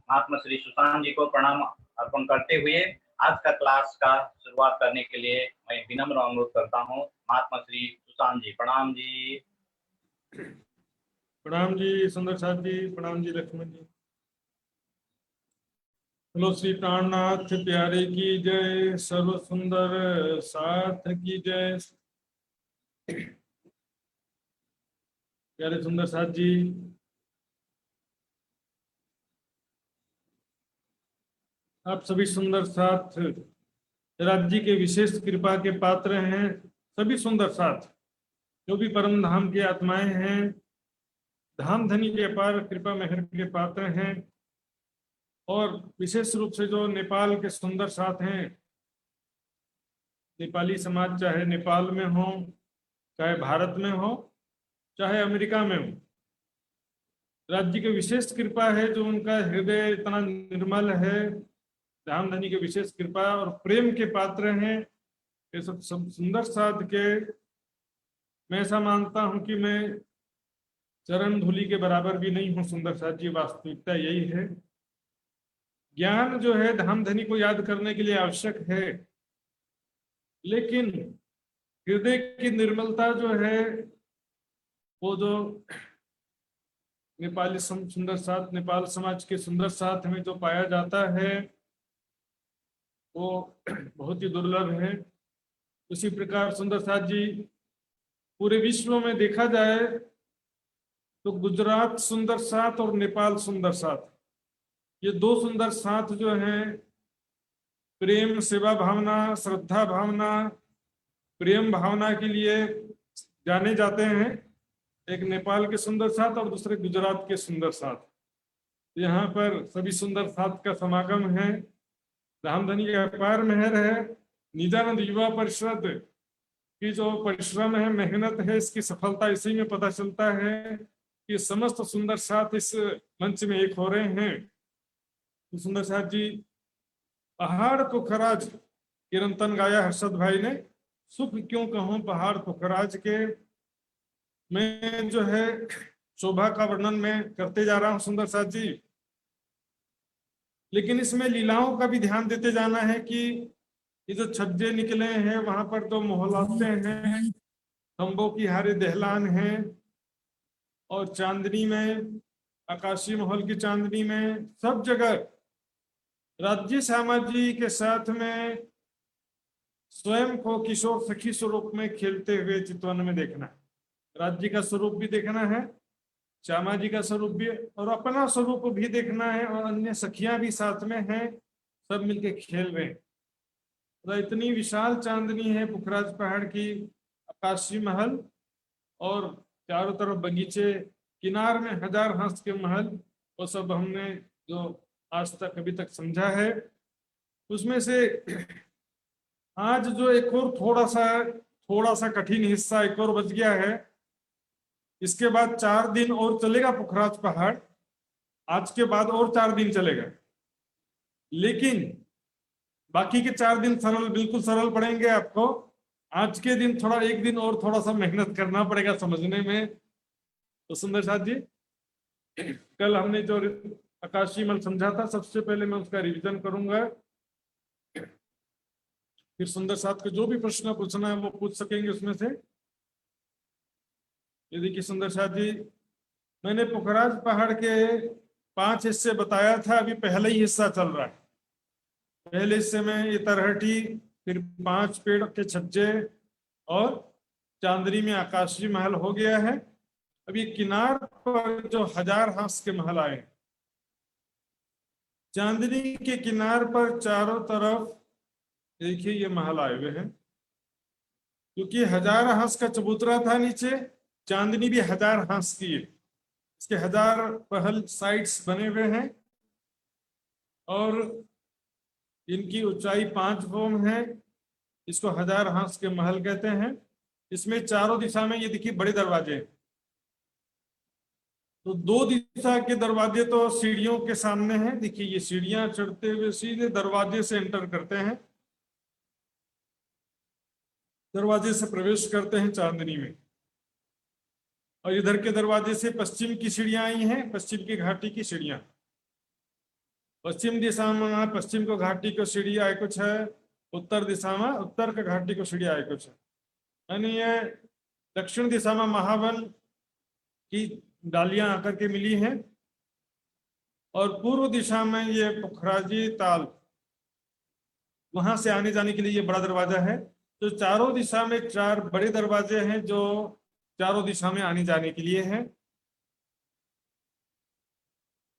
महात्मा श्री सुशांत जी को प्रणाम अर्पण करते हुए आज का क्लास का शुरुआत करने के लिए मैं विनम्र अनुरोध करता हूँ। महात्मा श्री सुशांत जी, प्रणाम जी। प्रणाम जी सुंदर साथ जी, प्रणाम जी लक्ष्मण जी। बोलो श्री प्राणनाथ प्यारे की जय, सर्व सुंदर साथ की जय। प्यारे सुंदर साथ जी, आप सभी सुंदर साथ राज्य के विशेष कृपा के पात्र हैं। सभी सुंदर साथ जो भी परम धाम की आत्माएं हैं, धाम धनी के अपार कृपा मेहर के पात्र हैं, और विशेष रूप से जो नेपाल के सुंदर साथ हैं, नेपाली समाज चाहे नेपाल में हो, चाहे भारत में हो, चाहे अमेरिका में हो, राज्य की विशेष कृपा है जो उनका हृदय इतना निर्मल है, धाम धनी के विशेष कृपा और प्रेम के पात्र हैं। ये सब सुंदर साथ के मैं ऐसा मानता हूं कि मैं चरण धूलि के बराबर भी नहीं हूं। सुंदर साथ जी, वास्तविकता यही है। ज्ञान जो है धाम धनी को याद करने के लिए आवश्यक है, लेकिन हृदय की निर्मलता जो है वो जो नेपाली सुंदर साथ, नेपाल समाज के सुंदर साथ में जो पाया जाता है वो बहुत ही दुर्लभ है। उसी प्रकार सुंदर साथ जी, पूरे विश्व में देखा जाए तो गुजरात सुंदर साथ और नेपाल सुंदर साथ, ये दो सुंदर साथ जो हैं प्रेम, सेवा भावना, श्रद्धा भावना, प्रेम भावना के लिए जाने जाते हैं। एक नेपाल के सुंदर साथ और दूसरे गुजरात के सुंदर साथ। यहाँ पर सभी सुंदर साथ का समागम है। धामधनी का अपार मेहर है। निजानंद युवा परिषद की जो परिश्रम है, मेहनत है, इसकी सफलता इसी में पता चलता है कि समस्त सुंदर साथ इस मंच में एक हो रहे हैं। तो सुंदर साथ जी, पहाड़ पुखराज किरंतन गाया हर्षद भाई ने, सुख क्यों कहूं पहाड़ पुखराज के। मैं जो है शोभा का वर्णन में करते जा रहा हूं सुंदर साथ जी, लेकिन इसमें लीलाओं का भी ध्यान देते जाना है कि ये जो छज्जे निकले हैं वहां पर तो मोहल्लाते हैं, खंभों की हारे दहलान हैं, और चांदनी में, आकाशीय महल की चांदनी में, सब जगह राज्य श्यामा जी के साथ में स्वयं को किशोर सखी स्वरूप में खेलते हुए चितवन में देखना है। राज्य का स्वरूप भी देखना है, श्यामा जी का स्वरूप भी, और अपना स्वरूप भी देखना है, और अन्य सखियां भी साथ में हैं, सब मिलके खेल रहे हैं। तो इतनी विशाल चांदनी है पुखराज पहाड़ की, आकाशीय महल, और चारों तरफ बगीचे, किनार में हजार हंस के महल, वो सब हमने जो आज तक अभी तक समझा है। उसमें से आज जो एक और थोड़ा सा कठिन हिस्सा एक और बच गया है। इसके बाद 4 दिन और चलेगा पुखराज पहाड़, आज के बाद और 4 दिन चलेगा, लेकिन बाकी के 4 दिन सरल, बिल्कुल सरल पड़ेंगे आपको। आज के दिन थोड़ा, एक दिन और थोड़ा सा मेहनत करना पड़ेगा समझने में। तो सुंदर साथ जी, कल हमने जो आकाशीय महल समझा था, सबसे पहले मैं उसका रिवीजन करूंगा, फिर सुंदर साथ को जो भी प्रश्न पूछना है वो पूछ सकेंगे उसमें से। ये देखिए सुंदर साथ जी, मैंने पुखराज पहाड़ के 5 हिस्से बताया था, अभी पहला ही हिस्सा चल रहा है। पहले हिस्से में ये तरहटी, फिर 5 पेड़ के छज्जे, और चांदनी में आकाशीय महल हो गया है। अभी किनार पर जो हजार हांस के महल आए, चांदनी के किनार पर चारों तरफ देखिए ये महल आए हुए हैं, क्योंकि 1000 हांस का चबूतरा था नीचे, चांदनी भी 1000 हांस की है। इसके 1000 पहल साइड्स बने हुए हैं, और इनकी ऊंचाई 5 फोम है। इसको 1000 हांस के महल कहते हैं। इसमें चारों दिशा में ये देखिए बड़े दरवाजे हैं। तो 2 दिशा के दरवाजे तो सीढ़ियों के सामने हैं। देखिए ये सीढ़ियां चढ़ते हुए सीधे दरवाजे से एंटर करते हैं, दरवाजे से प्रवेश करते हैं चांदनी में। और इधर के दरवाजे से पश्चिम की सीढ़ियां आई हैं, पश्चिम की घाटी की सीढ़ियां। पश्चिम दिशा में पश्चिम को घाटी को सीढ़ी आए कुछ है, उत्तर दिशा में उत्तर के घाटी को सीढ़ी आए कुछ है। यानी ये दक्षिण दिशा में महावन की डालियां आकर के मिली हैं और पूर्व दिशा में ये पुखराजी ताल, वहां से आने जाने के लिए ये बड़ा दरवाजा है। तो चारों दिशा में 4 बड़े दरवाजे हैं जो चारों दिशा में आने जाने के लिए हैं।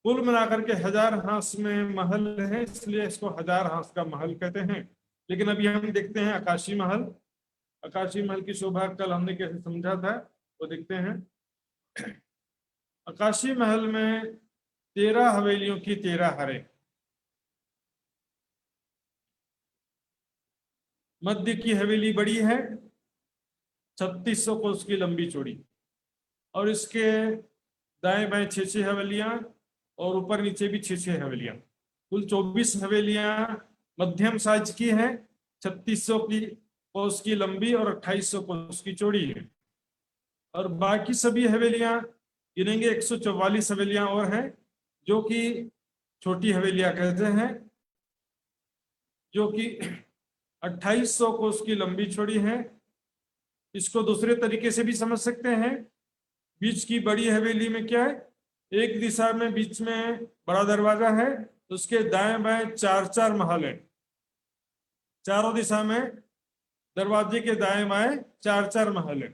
कुल मिलाकर के 1000 हांस में महल है, इसलिए इसको 1000 हांस का महल कहते हैं। लेकिन अभी हम देखते हैं आकाशी महल। आकाशी महल की शोभा कल हमने कैसे समझा था वो देखते हैं। आकाशी महल में 13 हवेलियों की 13 हरें। मध्य की हवेली बड़ी है, 3600 कोस की लंबी चौड़ी, और इसके दाएं बाएं 6-6 हवेलियां और ऊपर नीचे भी 6-6 हवेलियां। कुल 24 हवेलियां मध्यम साइज की हैं, 3600 की कोस की लंबी और 2800 कोस की चौड़ी है। और बाकी सभी हवेलियां गिनेंगे 144 हवेलियां और हैं जो कि छोटी हवेलियां कहते हैं, जो कि 2800 कोस की लंबी चौड़ी है। इसको दूसरे तरीके से भी समझ सकते हैं। बीच की बड़ी हवेली में क्या है, एक दिशा में बीच में बड़ा दरवाजा है, उसके दाएं बाएं 4-4 महल है। चारों दिशा में दरवाजे के दाएं बाएं 4-4 महल है।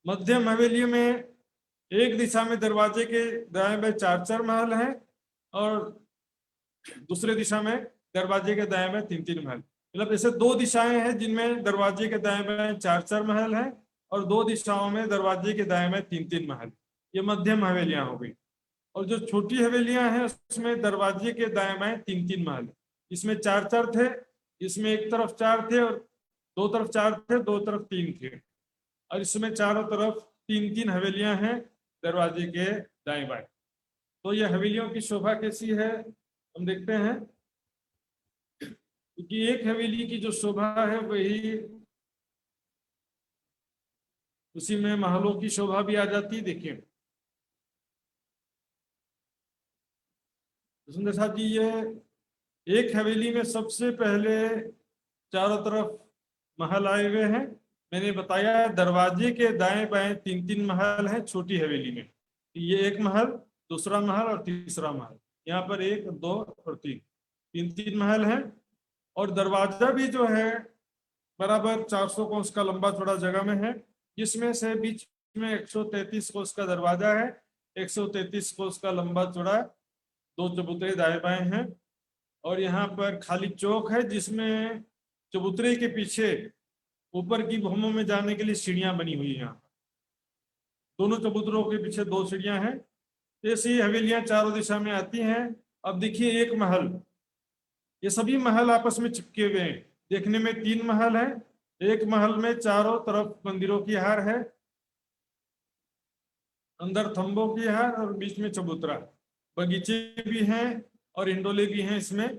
मध्यम हवेली में एक दिशा में दरवाजे के दाएं बाएं 4-4 महल है और दूसरे दिशा में दरवाजे के दाएं बाएं 3-3 महल। मतलब ऐसे 2 दिशाएं हैं जिनमें दरवाजे के दाएं बाएं 4-4 महल है और 2 दिशाओं में दरवाजे के दाएं बाएं 3-3 महल। ये मध्यम हवेलियां हो गई। और जो छोटी हवेलियां हैं उसमें दरवाजे के दाएं बाएं 3-3 महल। इसमें 4-4 थे, इसमें एक तरफ 4 थे और 2 तरफ 4 थे, 2 तरफ 3 थे, और इसमें चारों तरफ 3-3 हवेलियां हैं दरवाजे के दाएं बाएं। तो ये हवेलियों की शोभा कैसी है हम देखते हैं, क्योंकि एक हवेली की जो शोभा है वही उसी में महलों की शोभा भी आ जाती है। देखिए सुंदर साहब जी, ये एक हवेली में सबसे पहले चारों तरफ महल आए हुए हैं। मैंने बताया दरवाजे के दाएं बाएं 3-3 महल हैं छोटी हवेली में। ये एक महल, दूसरा महल और तीसरा महल। यहाँ पर 1, 2 और 3 महल हैं। और दरवाजा भी जो है बराबर 400 कोस का लंबा चौड़ा जगह में है, जिसमें से बीच में 133 कोस का दरवाजा है। 133 कोस का लंबा चौड़ा 2 चबूतरे दाएं बाएं हैं। और यहाँ पर खाली चौक है जिसमें चबूतरे के पीछे ऊपर की भूमों में जाने के लिए सीढ़ियां बनी हुई हैं। यहाँ दोनों चबूतरों के पीछे 2 सीढ़ियां हैं। ऐसी हवेलियां चारों दिशा में आती हैं। अब देखिए एक महल, ये सभी महल आपस में चिपके हुए हैं। देखने में 3 महल है। एक महल में चारों तरफ मंदिरों की हार है, अंदर थंबों की हार और बीच में चबूतरा। बगीचे भी हैं और हिंडोले भी हैं इसमें,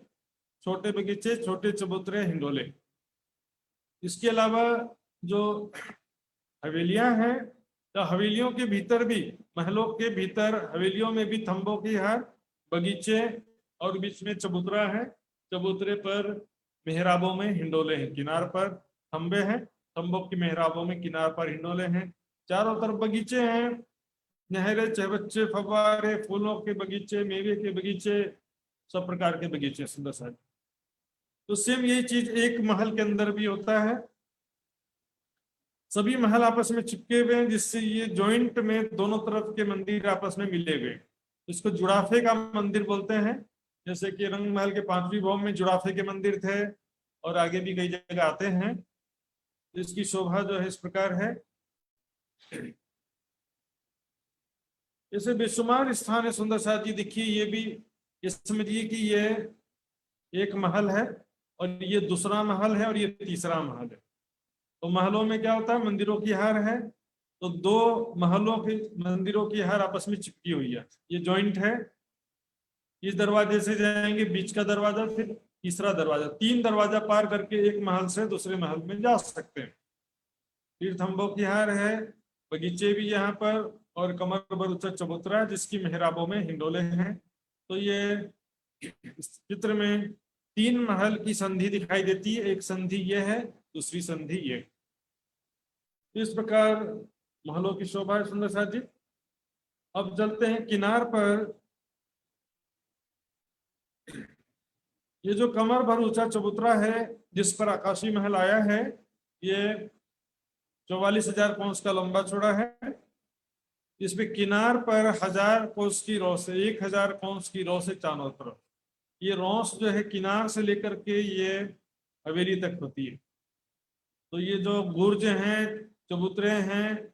छोटे बगीचे, छोटे चबूतरे, हिंडोले। इसके अलावा जो हवेलियां हैं, तो हवेलियों के भीतर भी, महलों के भीतर हवेलियों में भी थंबों की हार, बगीचे और बीच में चबूतरा है। चबूतरे पर मेहराबों में हिंडोले हैं, किनार पर थंबे हैं, थंबों की मेहराबों में किनार पर हिंडोले हैं। चारों तरफ बगीचे हैं, नहरें, चहबच्चे, फव्वारे, फूलों के बगीचे, मेवे के बगीचे, सब प्रकार के बगीचे। सुंदर सा। तो सेम यही चीज एक महल के अंदर भी होता है। सभी महल आपस में चिपके हुए हैं, जिससे ये जॉइंट में दोनों तरफ के मंदिर आपस में मिले हुए। इसको जुड़ाफे का मंदिर बोलते हैं। जैसे कि रंग महल के 5वीं भवन में जुड़ाफे के मंदिर थे और आगे भी कई जगह आते हैं। इसकी शोभा जो है इस प्रकार है। जैसे बेशुमार स्थान है सुंदर साथ जी। देखिए ये भी, ये समझिए कि ये एक महल है और ये दूसरा महल है और ये तीसरा महल है। तो महलों में क्या होता है, मंदिरों की हार है, तो 2 महलों के मंदिरों की हार आपस में चिपकी हुई है। ये जॉइंट है। इस दरवाजे से जाएंगे, बीच का दरवाजा, फिर तीसरा दरवाजा, 3 दरवाजा पार करके एक महल से दूसरे महल में जा सकते हैं। फिर थंबों की हार है, बगीचे भी यहाँ पर, और कमर भर ऊंचा चबूतरा जिसकी मेहराबों में हिंडोले हैं। तो ये इस चित्र में 3 महल की संधि दिखाई देती है। एक संधि ये है, दूसरी संधि ये। इस प्रकार महलों की शोभा है सुंदर साथ जी। अब चलते हैं किनार पर। ये जो कमर भर ऊंचा चबूतरा है जिस पर आकाशी महल आया है, ये 44,000 कोस का लंबा चौड़ा है। इसमें किनार पर 1000 कोस की रौ से 1000 कोस की रौ से चारों तरफ, ये रौस जो है किनार से लेकर के ये हवेली तक होती है। तो ये जो बुर्ज हैं, चबूतरे हैं,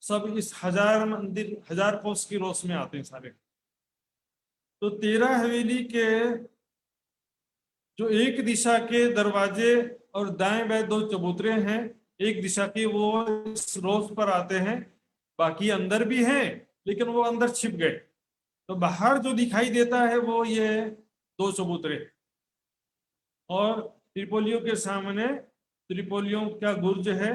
सब इस 1000 कोस की रोस में आते हैं सारे। तो 13 हवेली के जो एक दिशा के दरवाजे और दाएं बाएं 2 चबूतरे हैं, एक दिशा के, वो इस रोस पर आते हैं। बाकी अंदर भी हैं लेकिन वो अंदर छिप गए। तो बाहर जो दिखाई देता है वो ये 2 चबूतरे, और त्रिपोलियों के सामने त्रिपोलियों का गुर्ज है,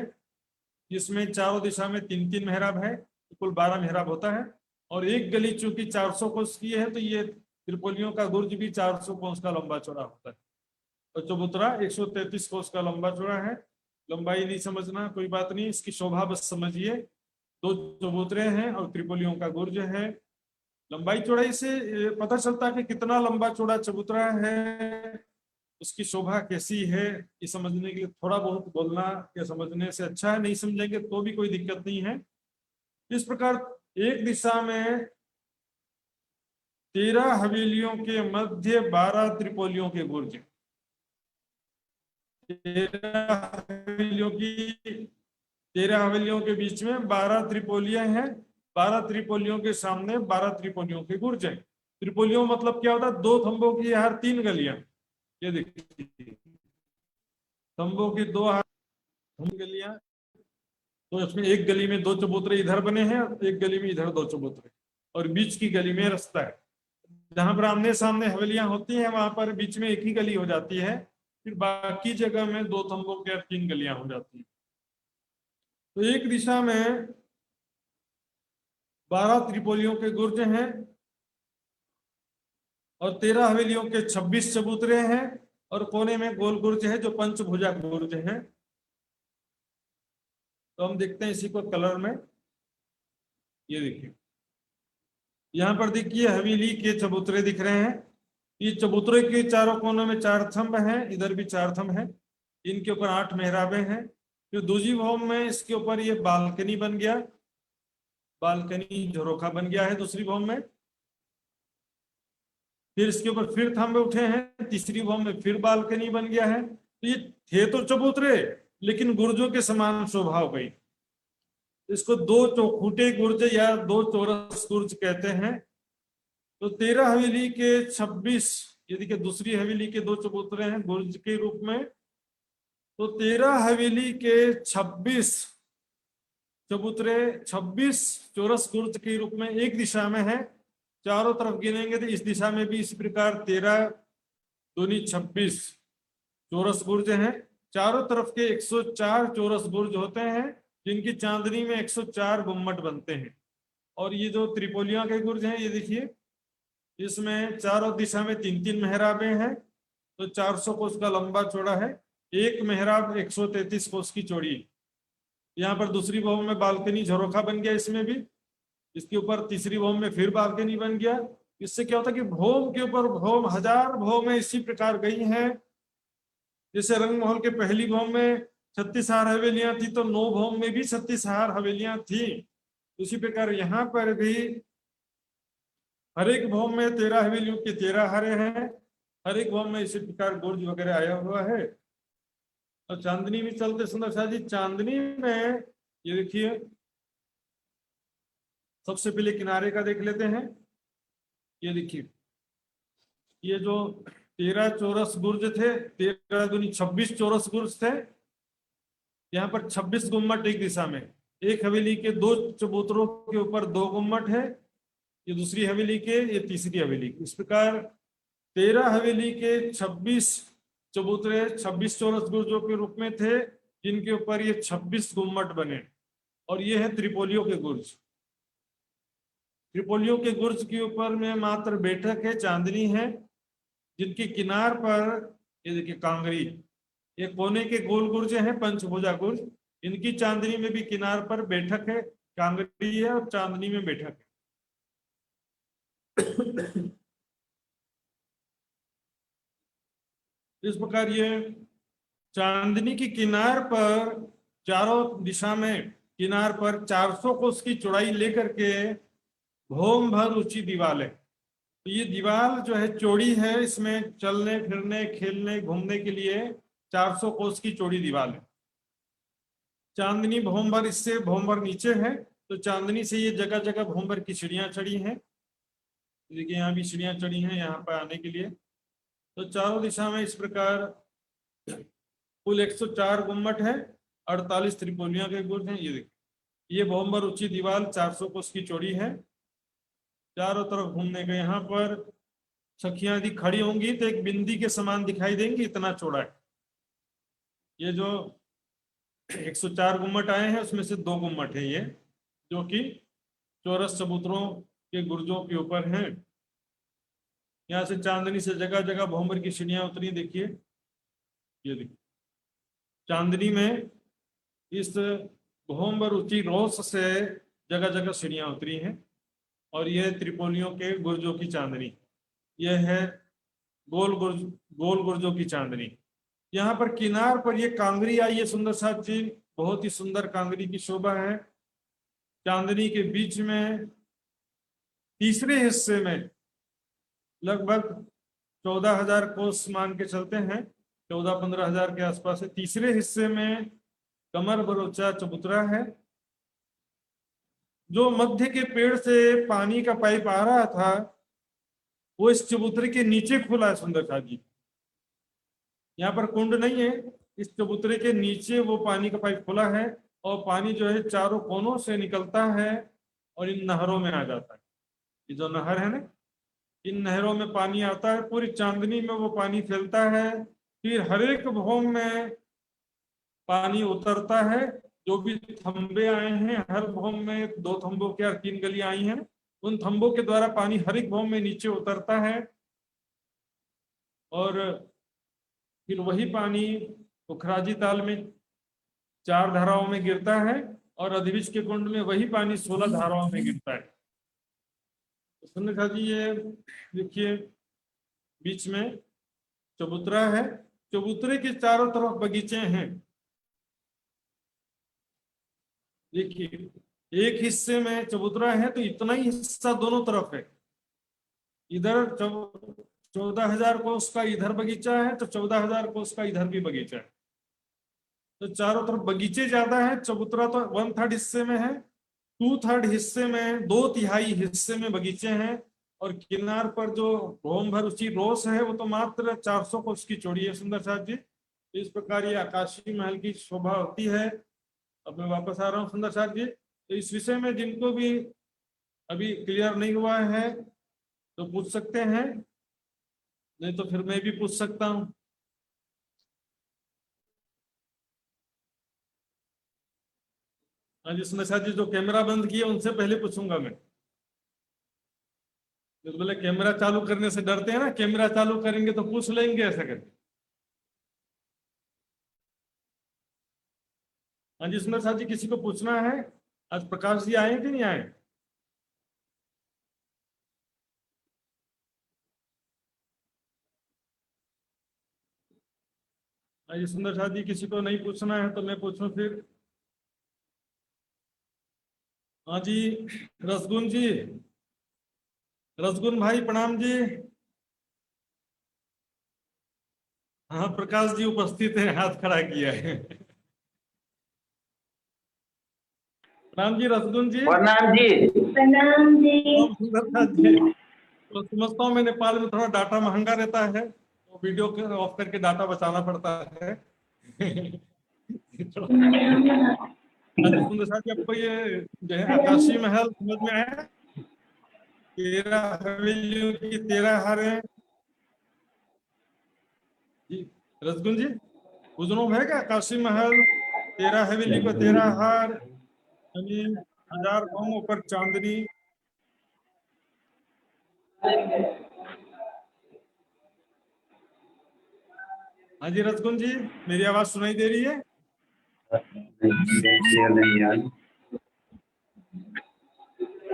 जिसमें चारों दिशा में 3-3 मेहराब है, तो कुल 12 मेहराब होता है। और एक गली चूंकि 400 कोस की है, तो ये त्रिपोलियों का गुर्ज भी 400 कोस का लंबा चौड़ा होता है। और चबूतरा 133 कोस का लंबा चौड़ा है। लंबाई नहीं समझना, कोई बात नहीं, इसकी शोभा बस समझिए। 2 चबूतरे हैं और त्रिपोलियों का गुर्ज है। लंबाई चौड़ाई से पता चलता है कि कितना लंबा चौड़ा चबूतरा है, उसकी शोभा कैसी है, ये समझने के लिए थोड़ा बहुत बोलना या समझने से अच्छा है। नहीं समझेंगे तो भी कोई दिक्कत नहीं है। इस प्रकार एक दिशा में 13 हवेलियों के मध्य 12 त्रिपोलियों के गुर्ज। 13 हवेलियों के बीच में 12 त्रिपोलियां हैं। 12 त्रिपोलियों के सामने 12 त्रिपोलियों के गुर्ज हैं। त्रिपोलियों मतलब क्या होता है? 2 खंभों की हर 3 गलियां। ये देखिए, खंभों की 2 गलियां, तो इसमें एक गली में 2 चबूतरे इधर बने हैं और एक गली में इधर 2 चबूतरे, और बीच की गली में रास्ता है। जहां पर आमने सामने हवेलियां होती हैं वहां पर बीच में एक ही गली हो जाती है, फिर बाकी जगह में 2 खंभों के 3 गलियां हो जाती हैं। तो एक दिशा में 12 त्रिपोलियों के गुर्ज हैं और 13 हवेलियों के 26 चबूतरे हैं, और कोने में गोल गुर्ज है जो पंचभुजा गुर्ज है। तो हम देखते हैं इसी को कलर में। ये देखिए, यहाँ पर देखिए हवेली के चबूतरे दिख रहे हैं। ये चबूतरे के चारों कोनों में 4 थंब हैं, इधर भी 4 थंब हैं, इनके ऊपर 8 मेहराबें हैं। फिर दूसरी भवन में इसके ऊपर ये बालकनी बन गया, बालकनी झरोखा बन गया है दूसरी भवन में। फिर इसके ऊपर फिर थंब उठे हैं, तीसरी भवन में फिर बालकनी बन गया है। तो ये थे तो चबूतरे, लेकिन गुर्जों के समान शोभा हो गई। इसको 2 चौखूटे गुर्ज या 2 चौरस गुर्ज कहते हैं। तो 13 हवेली के 26, ये देखिए दूसरी हवेली के 2 चबूतरे हैं गुर्ज के रूप में। तो 13 हवेली के 26 चबूतरे 26 चौरस गुर्ज के रूप में एक दिशा में है। चारों तरफ गिनेंगे तो इस दिशा में भी इसी प्रकार 13 दूनी 26 चौरस गुर्ज हैं। चारों तरफ के 104 चौरस गुर्ज होते हैं, जिनकी चांदनी में 104 गुम्मट बनते हैं। और ये जो त्रिपोलिया के गुर्ज हैं, ये देखिए, इसमें चारों दिशा में 3-3 मेहराबें हैं। तो 400 कोस का लंबा चौड़ा है। एक मेहराब 133 कोस की चौड़ी। यहाँ पर दूसरी भवन में बालकनी झरोखा बन गया, इसमें भी। इसके ऊपर तीसरी भवन में फिर बालकनी बन गया। इससे क्या होता है कि भौम के ऊपर भौम, 1000 भौमें इसी प्रकार गई हैं। जैसे रंगमहल के पहली भौम में 36,000 हवेलियां थी, तो 9 भौम में भी 36,000 हवेलियां थी। उसी प्रकार यहाँ पर भी हर एक भौम में 13 हवेलियों के 13 हरे हैं। हर एक भौम में इसी प्रकार गुर्ज वगैरह आया हुआ है। और चांदनी में चलते सुंदर शाह जी, चांदनी में ये देखिए, सबसे पहले किनारे का देख लेते हैं। ये देखिए, ये जो 13 चौरस गुर्ज थे, 13 दूनी 26 चौरस गुर्ज थे। यहाँ पर 26 गुम्मट एक दिशा में। एक हवेली के 2 चबूतरों के ऊपर 2 गुम्मट है, ये दूसरी हवेली के, ये तीसरी हवेली के। इस प्रकार 13 हवेली के 26 चबूतरे 26 चौरस गुर्जों के रूप में थे, जिनके ऊपर ये 26 गुम्मट बने। और ये है त्रिपोलियों के गुर्ज। त्रिपोलियों के गुर्ज के ऊपर में मात्र बैठक है, चांदनी है। जिनकी किनार पर ये देखिए कांगरी, ये कोने के गोल गुर्जे हैं पंचभुजा गुर्ज, इनकी चांदनी में भी किनार पर बैठक है, कांगरी है और चांदनी में बैठक है। इस प्रकार ये चांदनी की किनार पर चारों दिशा में किनार पर 400 कोस की चौड़ाई लेकर के भौम भर ऊंची दीवार है। तो ये दीवार जो है चौड़ी है, इसमें चलने फिरने खेलने घूमने के लिए 400 कोस की चौड़ी दीवार है। चांदनी भौमभर, इससे भौमभर नीचे है, तो चांदनी से ये जगह जगह भौमभर की सीढ़ियां चढ़ी हैं। देखिए यहाँ भी सीढ़ियां चढ़ी हैं यहाँ पर आने के लिए। तो चारों दिशा में इस प्रकार कुल 104 गुम्मट है, 48 त्रिकोणियों के गुर्ज हैं। ये देखिए ये भौमभर ऊंची दीवार 400 कोस की चौड़ी है, चारों तरफ घूमने के। यहाँ पर सखियां यदि खड़ी होंगी तो एक बिंदी के समान दिखाई देंगी, इतना चौड़ा है। ये जो 104 गुम्मट आए हैं उसमें से 2 गुम्मट है ये, जो कि चौरस चबूतरों के गुर्जों के ऊपर हैं। यहाँ से चांदनी से जगह जगह भौमभर की सीढ़ियां उतरी। देखिए ये देखिए चांदनी में इस भौमभर ऊंची रोस से जगह जगह सीढ़ियां उतरी हैं। और यह त्रिपोलियों के गुर्जों की चांदनी, यह है गोल गुर्जों की चांदनी। यहाँ पर किनार पर ये कांगरी आई है सुंदर साथ जी, बहुत ही सुंदर कांगरी की शोभा है। चांदनी के बीच में तीसरे हिस्से में लगभग 14,000 कोस मान के चलते हैं, 14-15 हजार के आसपास है। तीसरे हिस्से में कमर बरोचा चबूतरा है। जो मध्य के पेड़ से पानी का पाइप आ रहा था वो इस चबूतरे के नीचे खुला है सुंदर साथ जी। यहाँ पर कुंड नहीं है, इस चबूतरे के नीचे वो पानी का पाइप खुला है और पानी जो है चारों कोनों से निकलता है और इन नहरों में आ जाता है। ये जो नहर है ना, इन नहरों में पानी आता है, पूरी चांदनी में वो पानी फैलता है, फिर हर एक भौम में पानी उतरता है। जो भी थंबे आए हैं हर भौम में, 2 थंबों के और 3 गलियां आई हैं, उन थंबों के द्वारा पानी हर एक भौम में नीचे उतरता है और फिर वही पानी उखराजी ताल में 4 धाराओं में गिरता है और अधिविष के कुंड में वही पानी 16 धाराओं में गिरता है। सुनने का जी ये देखिए बीच में चबूतरा है, चबूतरे के चारों तरफ बगीचे हैं। देखिए एक हिस्से में चबूतरा है तो इतना ही हिस्सा दोनों तरफ है। इधर 14,000 कोस का इधर बगीचा है तो 14,000 कोस का इधर भी बगीचा है। तो चारों तरफ बगीचे ज्यादा है। चबूतरा तो 1/3 हिस्से में है, 2/3 हिस्से में, 2/3 हिस्से में बगीचे हैं। और किनार पर जो भौम भर ऊंची रोस है वो तो मात्र 400 कोस की चौड़ी है सुंदर साथ जी। इस प्रकार ये आकाशीय महल की शोभा होती है। अब मैं वापस आ रहा हूँ सुंदर साथ जी। तो इस विषय में जिनको भी अभी क्लियर नहीं हुआ है तो पूछ सकते हैं, नहीं तो फिर मैं भी पूछ सकता हूँ। हाँ जी सुंदर साथ जी, जो कैमरा बंद किए उनसे पहले पूछूंगा मैं। जो बोले कैमरा चालू करने से डरते हैं ना, कैमरा चालू करेंगे तो पूछ लेंगे ऐसा करके। हाँ जी सुंदर साथ जी, किसी को पूछना है? आज प्रकाश जी आए कि नहीं आए? हाँ जी सुंदर साथ जी, किसी को नहीं पूछना है तो मैं पूछूं फिर। हाँ जी रसगुन जी, रसगुन भाई प्रणाम जी। हाँ प्रकाश जी उपस्थित है, हाथ खड़ा किया है। प्रणाम जी रसगुन जी। प्रणाम जी। प्रणाम जी। सुंदरनाथ जी, तो समझता हूँ मैं नेपाल में थोड़ा डाटा महंगा रहता है तो वीडियो ऑफ करके डाटा बचाना पड़ता है। हाँ जी सुंदर साहब जी, आपको ये जो है आकाशीय महल समझ में आया? 13 हवेलियों की 13 हारें जी। रसगुन जी बुजुर्ग है क्या? आकाशीय महल 13 हवेली को 13 हार, यानी 1000 भौमों पर चांदनी। हाँ जी रसगुन जी, मेरी आवाज सुनाई दे रही है?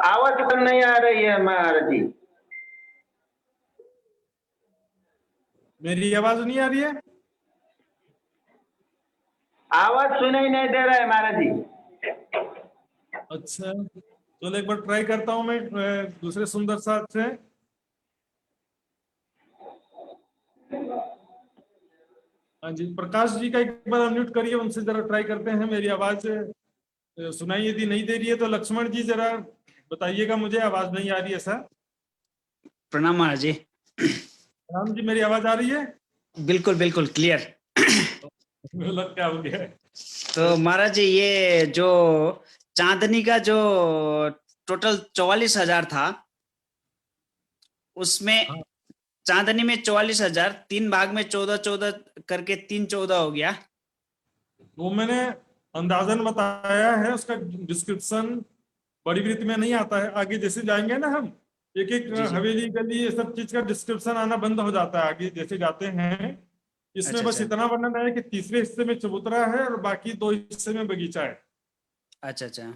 आवाज तो नहीं आ रही है महाराज जी। मेरी आवाज नहीं आ रही है? आवाज सुनाई नहीं दे रहा है महाराज जी। अच्छा, चलो एक बार ट्राई करता हूँ मैं दूसरे सुंदर साथ से। हाँ जी, प्रकाश जी का एक बार अनम्यूट करिए, उनसे जरा ट्राई करते हैं। मेरी आवाज सुनाई यदि नहीं दे रही है तो लक्ष्मण जी जरा बताइएगा, मुझे आवाज नहीं आ रही है सर। प्रणाम महाराज जी। राम जी, मेरी आवाज आ रही है? बिल्कुल बिल्कुल क्लियर। लग क्या हो गया है? तो महाराज जी, ये जो चांदनी का जो टोटल 44,000 था, उसमें हाँ। चांदनी में 44,000 3 भाग में 14-14 करके 3-14 हो गया। वो मैंने अंदाजन बताया है, उसका डिस्क्रिप्शन बड़ी वृत्त में नहीं आता है। आगे जैसे जाएंगे ना हम, एक एक जी, जी। हवेली गली ये सब चीज का डिस्क्रिप्शन आना बंद हो जाता है आगे जैसे जाते हैं। इसमें अच्छा, बस अच्छा। इतना वर्णन है कि तीसरे हिस्से में चबूतरा है और बाकी 2 हिस्से में बगीचा है। अच्छा, अच्छा।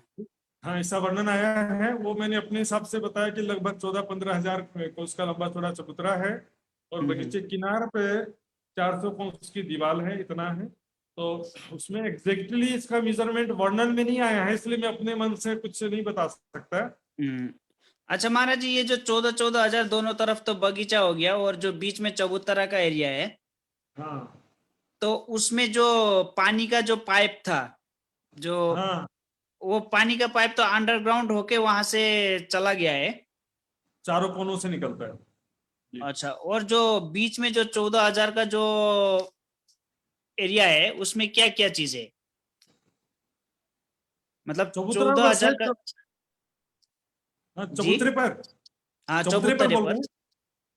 हाँ, ऐसा वर्णन आया है। वो मैंने अपने हिसाब से बताया कि लगभग 14-15 हजार कोस का लंबा चौड़ा चबूतरा है और बगीचे किनार पे 400 कोस की दीवार है, इतना है। तो उसमें एग्जैक्टली इसका मेजरमेंट वर्णन में नहीं आया है, इसलिए मैं अपने मन से कुछ नहीं बता सकता। अच्छा महाराज जी, ये जो 14,000 दोनों तरफ तो बगीचा हो गया और जो बीच में चबूतरा का एरिया है, हाँ तो उसमें जो पानी का जो पाइप था, जो हाँ, वो पानी का पाइप तो अंडरग्राउंड होके वहां से चला गया है। चारों कोनों से निकलता है। अच्छा, और जो बीच में जो 14,000 का जो एरिया है, उसमें क्या क्या चीज है? मतलब चबूतरा 14,000 वैसे का। हाँ, जी, चबूतरे पर, हाँ चबूतरे पर चबूतरे बोल पर। रहे हैं।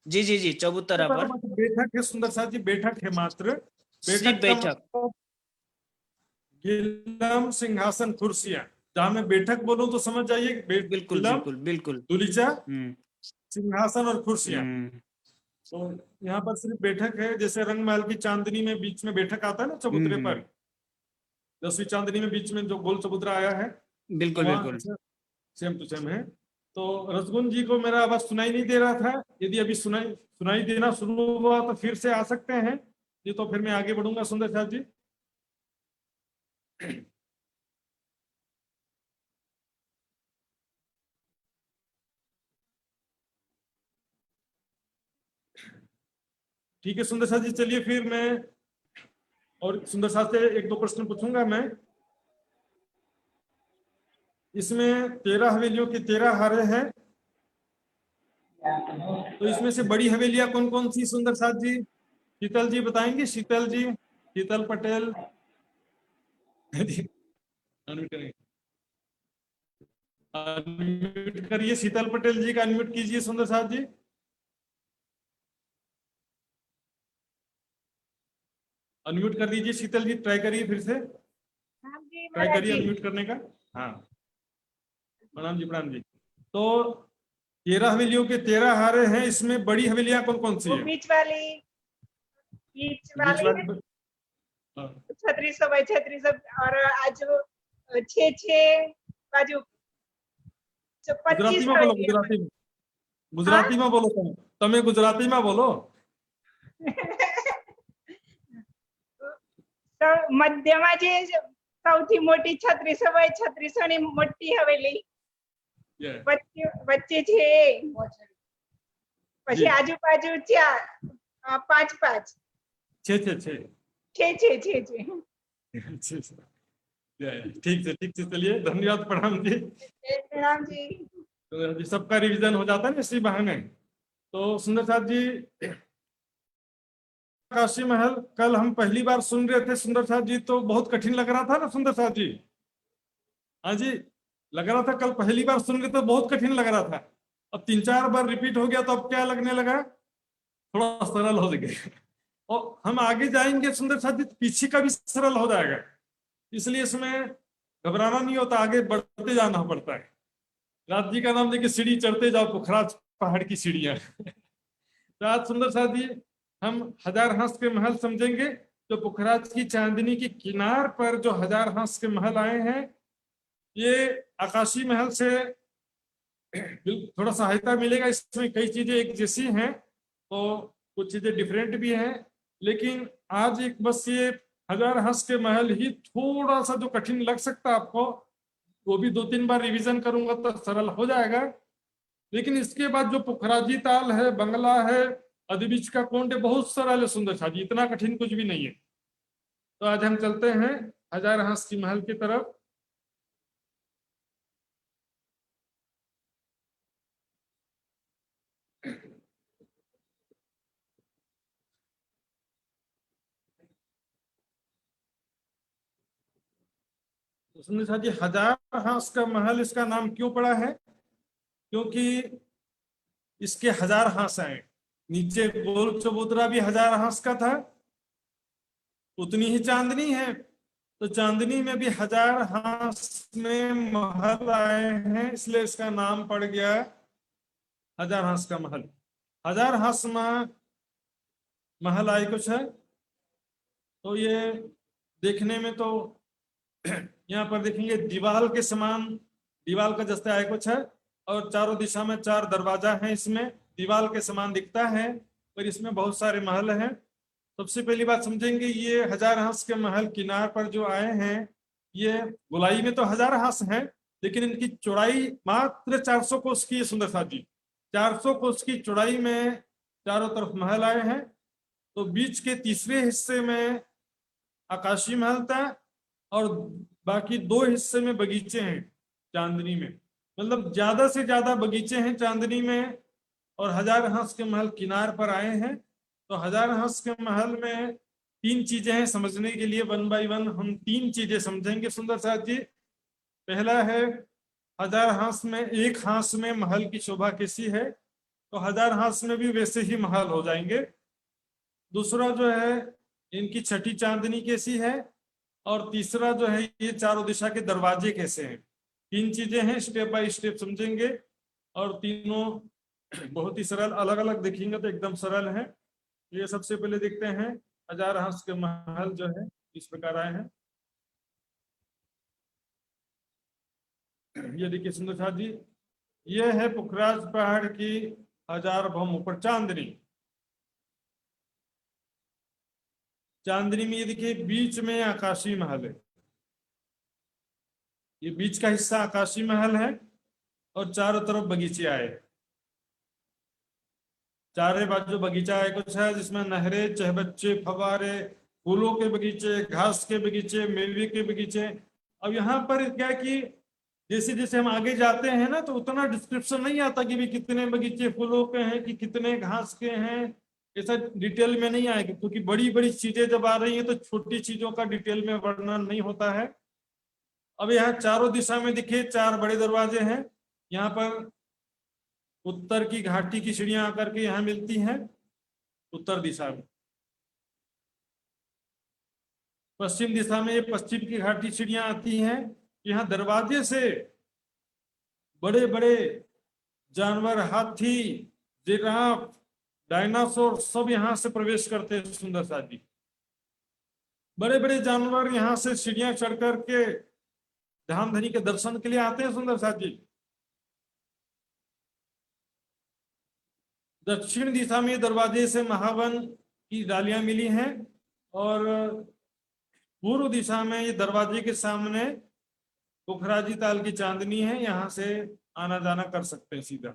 जी जी जी, चबूतरा चबूतरा पर। मतलब बैठक है सुंदर साथ जी, बैठक है मात्र। सिर्फ बैठक का बैठक। मतलब गिलम सिंहासन कुर्सियां, जहां मैं बैठक बोलूं तो समझ जाइए बिल्कुल गिलम बिल्कुल बिल्कुल। दुलीचा हम्म सिंहासन और कुर्सियां। हम्म तो यहाँ पर सिर्फ बैठक है। जैसे रंगमहल की चांदनी में बीच में बैठक आता है ना चबूतरे हम्म, पर, 10वीं चांदनी में बीच में जो गोल चबूतरा आया है, बिल्कुल वहां बिल्कुल। सेम टू सेम है। तो रसगुन जी को मेरा आवाज सुनाई नहीं दे रहा था। यदि अभी सुनाई सुनाई देना शुरू हुआ तो फिर से आ सकते हैं, ये तो फिर मैं आगे बढ़ूंगा सुंदर साथ जी। ठीक है सुंदर साथ जी, चलिए फिर मैं और सुंदर साथ से 1-2 प्रश्न पूछूंगा मैं। इसमें 13 हवेलियों के 13 हारे हैं, तो इसमें से बड़ी हवेलियां कौन कौन सी सुंदर साथ जी? शीतल जी बताएंगे, शीतल जी, शीतल पटेल। अनम्यूट करें, अनम्यूट करिए, शीतल पटेल जी का अनम्यूट कीजिए सुंदर साथ जी। अनम्यूट कर दीजिए शीतल जी, ट्राई करिए फिर से, ट्राई करिए अनम्यूट करने का। हाँ, प्रणाम जी, प्रणाम जी। तो 13 हवेलियों के 13 हारे हैं, इसमें बड़ी हवेलियां कौन कौन सी वो है? बीच वाली बीच है वाली, हाँ। 3600 बाय 3600 और आजू 6 बाजू जो गुजराती 25 में बोलो, हवेलियां गुजराती में, हाँ? गुजराती में बोलो, તમે गुजराती में बोलो। તો મધ્યમાં જે સૌથી મોટી 3600 બાય 3600 ની મોટી હવેલી Yeah. વચ્ચે છે, પછી જી. આજુબાજુ 5-5 छे छे छे છે छे छे। ठीक से चलिए, धन्यवाद, प्रणाम जी। प्रणाम जी। तो जी सबका रिवीजन हो जाता है ना इसी बहाने। तो सुंदर साथ जी, काशी महल कल हम पहली बार सुन रहे थे सुंदर साथ जी, तो बहुत कठिन लग रहा था ना सुंदर साथ जी? हाँ जी, लग रहा था कल पहली बार सुन रहे थे बहुत कठिन लग रहा था। अब 3-4 बार रिपीट हो गया तो अब क्या लगने लगा, थोड़ा सरल हो गया। और हम आगे जाएंगे सुंदर साथ जी, पीछे का भी सरल हो जाएगा, इसलिए इसमें घबराना नहीं होता, आगे बढ़ते जाना पड़ता है। राज जी का नाम लेके सीढ़ी चढ़ते जाओ, पोखराज पहाड़ की सीढ़ियां। तो आज सुंदर साथ जी हम 1000 हांस के महल समझेंगे। तो पुखराज की चांदनी की किनार पर जो 1000 हांस के महल आए हैं, ये आकाशी महल से थोड़ा सहायता मिलेगा। इसमें कई चीजें एक जैसी हैं तो कुछ चीजें डिफरेंट भी हैं, लेकिन आज एक बस ये 1000 हांस के महल ही थोड़ा सा जो कठिन लग सकता है आपको, वो भी 2-3 बार रिवीजन करूंगा तो सरल हो जाएगा। लेकिन इसके बाद जो पुखराजी ताल है, बंगला है, अधिबीज का कुंड है, बहुत सरल है सुंदर सा जी, इतना कठिन कुछ भी नहीं है। तो आज हम चलते हैं 1000 हांस की महल की तरफ। सुंदर सा जी, 1000 हांस का महल इसका नाम क्यों पड़ा है? क्योंकि इसके 1000 हांस आए। नीचे गोल चबूतरा भी 1000 हांस का था, उतनी ही चांदनी है, तो चांदनी में भी 1000 हांस में महल आए हैं, इसलिए इसका नाम पड़ गया 1000 हांस का महल। 1000 हांस में महल आए कुछ है, तो ये देखने में तो यहाँ पर देखेंगे दीवाल के समान, दीवाल का जैसे आए कुछ है, और चारों दिशा में 4 दरवाजा हैं, इसमें दीवाल के समान दिखता है, पर इसमें बहुत सारे महल हैं। सबसे पहली बात समझेंगे, ये 1000 हांस के महल किनार पर जो आए हैं, ये गोलाई में तो 1000 हांस हैं, लेकिन इनकी चौड़ाई मात्र 400 कोस की है सुंदर सा जी। 400 कोस की चौड़ाई में चारों तरफ महल आए हैं। तो बीच के तीसरे हिस्से में आकाशी महल था, और बाकी 2 हिस्से में बगीचे हैं चांदनी में, मतलब ज्यादा से ज्यादा बगीचे हैं चांदनी में। और 1000 हांस के महल किनार पर आए हैं। तो 1000 हांस के महल में 3 चीजें हैं समझने के लिए, 1 बाय 1 हम 3 चीजें समझेंगे सुंदर साथ जी। पहला है 1000 हांस में एक हांस में महल की शोभा कैसी है, तो 1000 हांस में भी वैसे ही महल हो जाएंगे। दूसरा जो है, इनकी छठी चांदनी कैसी है, और तीसरा जो है, ये चारों दिशा के दरवाजे कैसे हैं। 3 चीजें हैं, स्टेप बाय स्टेप समझेंगे, और तीनों बहुत ही सरल, अलग अलग देखेंगे तो एकदम सरल है। ये सबसे पहले देखते हैं 1000 हांस के महल जो है इस प्रकार आए हैं। ये देखिए सुंदर साथ जी, ये है पुखराज पहाड़ की 1000 भौम ऊपर चांदनी। चांदनी में ये देखिए बीच में आकाशी महल है, ये बीच का हिस्सा आकाशी महल है, और चारों तरफ बगीचे आए, चारे बाजू बगीचा है कुछ है, जिसमें नहरें, चहबच्चे, फव्वारे, फूलों के बगीचे, घास के बगीचे, मेवे के बगीचे। अब यहाँ पर क्या है कि जैसे जैसे हम आगे जाते हैं ना, तो उतना डिस्क्रिप्शन नहीं आता कि भी कितने बगीचे फूलों के हैं, कि कितने घास के हैं, ऐसा डिटेल में नहीं आएगा, क्योंकि बड़ी बड़ी चीजें जब आ रही हैं तो छोटी चीजों का डिटेल में वर्णन नहीं होता है। अब यहाँ चारों दिशा में देखिए 4 बड़े दरवाजे हैं। यहाँ पर उत्तर की घाटी की सीढ़ियां आकर के यहाँ मिलती हैं उत्तर दिशा में, पश्चिम दिशा में ये पश्चिम की घाटी सीढ़ियां आती हैं। यहाँ दरवाजे से बड़े बड़े जानवर, हाथी, जिराफ, डायनासोर सब यहाँ से प्रवेश करते हैं सुंदर सा जी। बड़े बड़े जानवर यहाँ से सीढ़ियां चढ़ करके धामधनी के दर्शन के लिए आते हैं सुंदर सा जी। दक्षिण दिशा में दरवाजे से महावन की डालियां मिली हैं, और पूर्व दिशा में ये दरवाजे के सामने पुखराजी ताल की चांदनी है, यहाँ से आना जाना कर सकते हैं सीधा।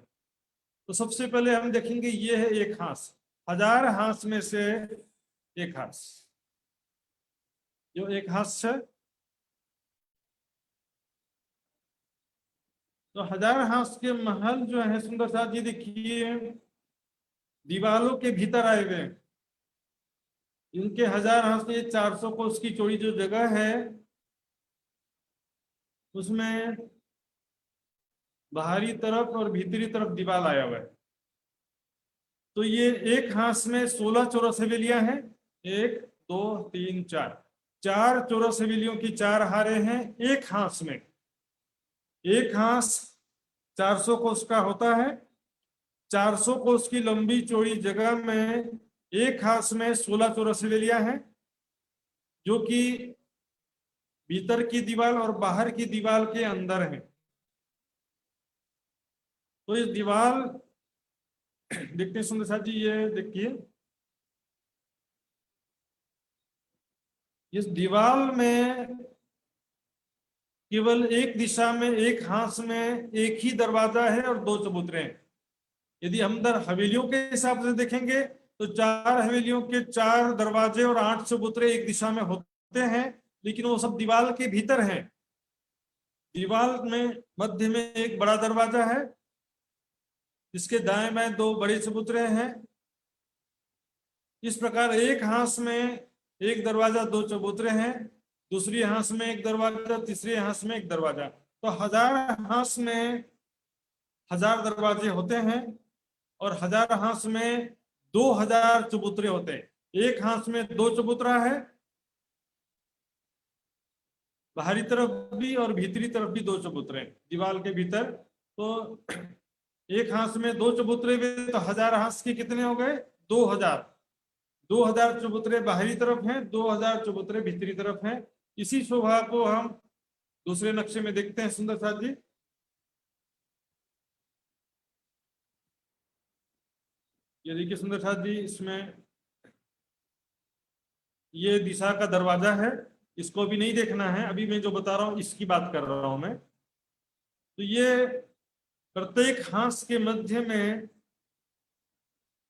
तो सबसे पहले हम देखेंगे, ये है एक हांस, 1000 हांस में से एक हांस, जो एक हांस है। तो 1000 हांस के महल जो है सुंदर साथ जी, देखिए दीवालों के भीतर आए हुए, इनके 1000 हांस में 400 कोस की चौड़ी जो जगह है, उसमें बाहरी तरफ और भीतरी तरफ दीवार आया हुआ है। तो ये एक हांस में 16 चौरस हवेलियां हैं, 1 2 3 4, 4 चौरस हवेलियों की 4 हारे हैं एक हांस में। एक हांस 400 कोस का होता है। 400 कोस की लंबी चौड़ी जगह में एक हाथ में 16 चौरस हवेलियां हैं, जो कि भीतर की दीवार और बाहर की दीवार के अंदर है। तो इस दीवार देखते हैं सुंदर साथ जी, ये देखिए, इस दीवार में केवल एक दिशा में, एक हाथ में एक ही दरवाजा है और 2 चबूतरे हैं। यदि हम हवेलियों के हिसाब से देखेंगे तो 4 हवेलियों के 4 दरवाजे और 8 चबूतरे एक दिशा में होते हैं, लेकिन वो सब दीवार के भीतर हैं। दीवार में मध्य में एक बड़ा दरवाजा है, जिसके दाएं बाएं 2 बड़े चबूतरे हैं। इस प्रकार एक हाथ में एक दरवाजा, 2 चबूतरे हैं, दूसरी हाथ में एक दरवाजा, तीसरे हाथ में एक दरवाजा। तो 1000 हाथ में 1000 दरवाजे होते हैं और 1000 हाथ में 2000 चबूतरे होते हैं। एक हाथ में 2 चबूतरा है, बाहरी तरफ भी और भीतरी तरफ भी 2 चबूतरे हैं दीवार के भीतर। तो एक हाथ में 2 चबूतरे हुए तो 1000 हाथ के कितने हो गए? 2000। 2000 चबूतरे बाहरी तरफ हैं, 2000 चबूतरे भीतरी तरफ हैं। इसी शोभा को हम दूसरे नक्शे में देखते हैं सुंदर साथ जी। ये देखिए सुंदर साथ जी, इसमें ये दिशा का दरवाजा है, इसको भी नहीं देखना है, अभी मैं जो बता रहा हूं इसकी बात कर रहा हूं मैं। तो ये प्रत्येक हाथ के मध्य में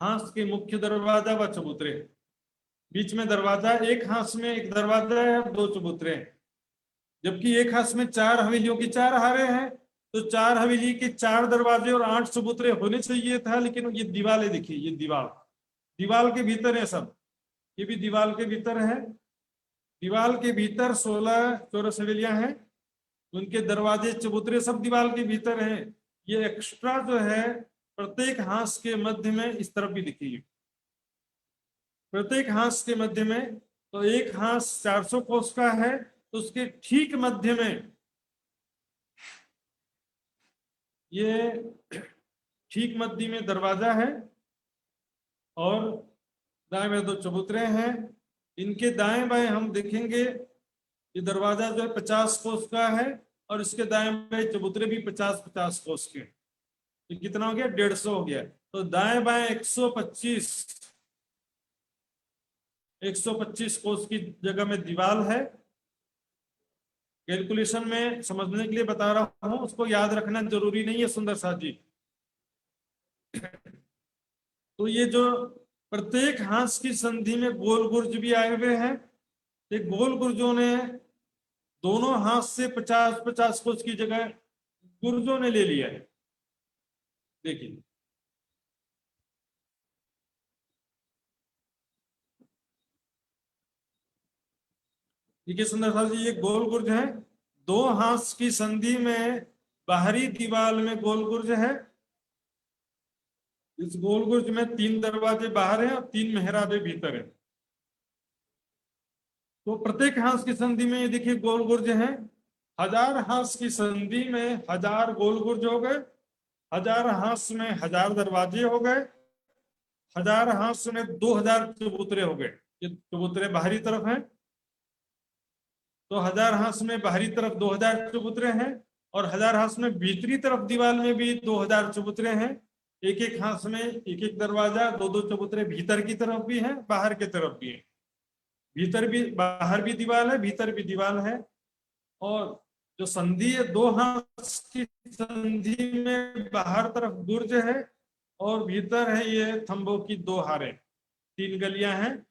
हाथ के मुख्य दरवाजा व चबूतरे, बीच में दरवाजा, एक हाथ में एक दरवाजा है, 2 चबूतरे हैं। जबकि एक हाथ में 4 हवेलियों की 4 हारे हैं, तो 4 हवेली के 4 दरवाजे और 8 चबूतरे होने चाहिए था, लेकिन ये दीवार है, देखिए ये दीवार के भीतर है सब, ये भी दीवार के भीतर है। दीवार के भीतर 16 चौरस हवेलियां हैं, उनके दरवाजे चबूतरे सब दीवार के भीतर हैं। ये एक्स्ट्रा जो है प्रत्येक हाथ के मध्य में इस तरफ भी दिखिए, प्रत्येक हाथ के मध्य में। तो एक हाथ 400 कोस का है, तो उसके ठीक मध्य में ये ठीक मध्य में दरवाजा है और दाएं बाएं 2 चबूतरे हैं। इनके दाएं बाएं हम देखेंगे, ये दरवाजा जो है 50 कोस का है और इसके दाएं बाएं चबूतरे भी 50-50 कोस के। तो कितना हो गया? 150 हो गया। तो दाएं बाएं 125 कोस की जगह में दीवार है। कैलकुलेशन में समझने के लिए बता रहा हूं, उसको याद रखना जरूरी नहीं है सुंदर साथ जी। तो ये जो प्रत्येक हाथ की संधि में गोल गुर्ज भी आए हुए हैं, ये गोल गुर्जों ने दोनों हाथ से 50-50 कोस की जगह गुर्जों ने ले लिया है। देखिए ठीक है सुंदर साथ जी, ये गोल गुर्ज है। 2 हाथ की संधि में बाहरी दीवार में गोल गुर्ज है। इस गोल गुर्ज में 3 दरवाजे बाहर हैं और 3 मेहराबे भीतर है। तो प्रत्येक हाथ की संधि में ये देखिए गोल गुर्ज है। 1000 हाथ की संधि में 1000 गोल गुर्ज हो गए, 1000 हाथ में 1000 दरवाजे हो गए, 1000 हाथ में 2000 चबूतरे हो गए। ये चबूतरे बाहरी तरफ हैं, तो 1000 हाथ में बाहरी तरफ 2000 चबूतरे हैं और 1000 हाथ में भीतरी तरफ दीवार में भी 2000 चबूतरे हैं। एक एक हाथ में एक एक दरवाजा, 2-2 चबूतरे भीतर की तरफ भी हैं, बाहर की तरफ भी है। भीतर भी, बाहर भी दीवार है, भीतर भी दीवार है। और जो संधि है 2 हाथ की संधि में बाहर तरफ गुर्ज है और भीतर है ये थंबों की 2 हारें, 3 गलियां हैं।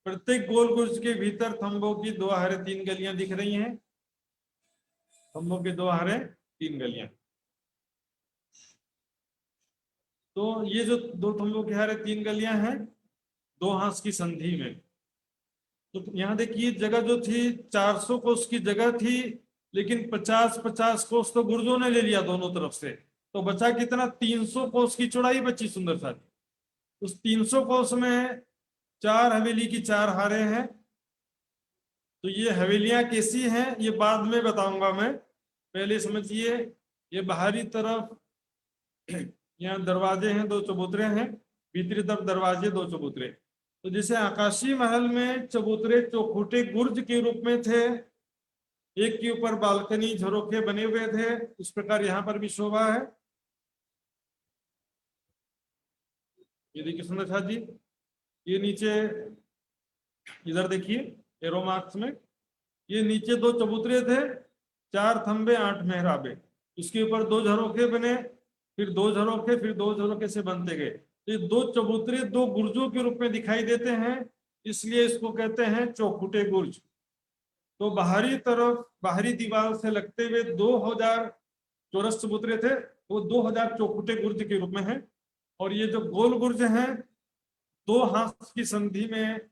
प्रत्येक गोल गुर्ज के भीतर थंबों की 2 हारें, 3 गलियां दिख रही हैं। थंबों के 2 हारें, 3 गलियां। तो ये जो 2 थंबों के हारे 3 गलियां हैं 2 हाथ की संधि में। तो यहाँ देखिए जगह जो थी 400 कोस की जगह थी, लेकिन 50-50 कोस तो गुर्जों ने ले लिया दोनों तरफ से। तो बचा कितना? 300 कोस की चौड़ाई बची सुंदर साथ। उस 300 कोस में 4 हवेली की 4 हारें हैं। तो ये हवेलियां कैसी हैं ये बाद में बताऊंगा मैं, पहले समझिए। ये बाहरी तरफ यहाँ दरवाजे हैं, 2 चबूतरे हैं, भीतरी तरफ दरवाजे, 2 चबूतरे। तो जैसे आकाशीय महल में चबूतरे चौखुटे गुर्ज के रूप में थे, एक के ऊपर बालकनी झरोखे बने हुए थे, इस प्रकार यहाँ पर भी शोभा है। ये देखिए सुंदर साथ जी, ये नीचे इधर देखिए एरो मार्क्स में, ये नीचे 2 चबूतरे थे, 4 थंबे 8 मेहराबे, इसके ऊपर 2 झरोखे बने, फिर 2 झरोखे, फिर 2 झरोखे से बनते गए। तो ये 2 चबूतरे 2 गुर्जों के रूप में दिखाई देते हैं, इसलिए इसको कहते हैं चौखुटे गुर्ज। तो बाहरी तरफ बाहरी दीवार से लगते हुए 2000 चौरस चबूतरे थे, वो 2000 चौखुटे गुर्ज के रूप में है। और ये जो गोल गुर्ज हैं, 2 हाथ की संधि में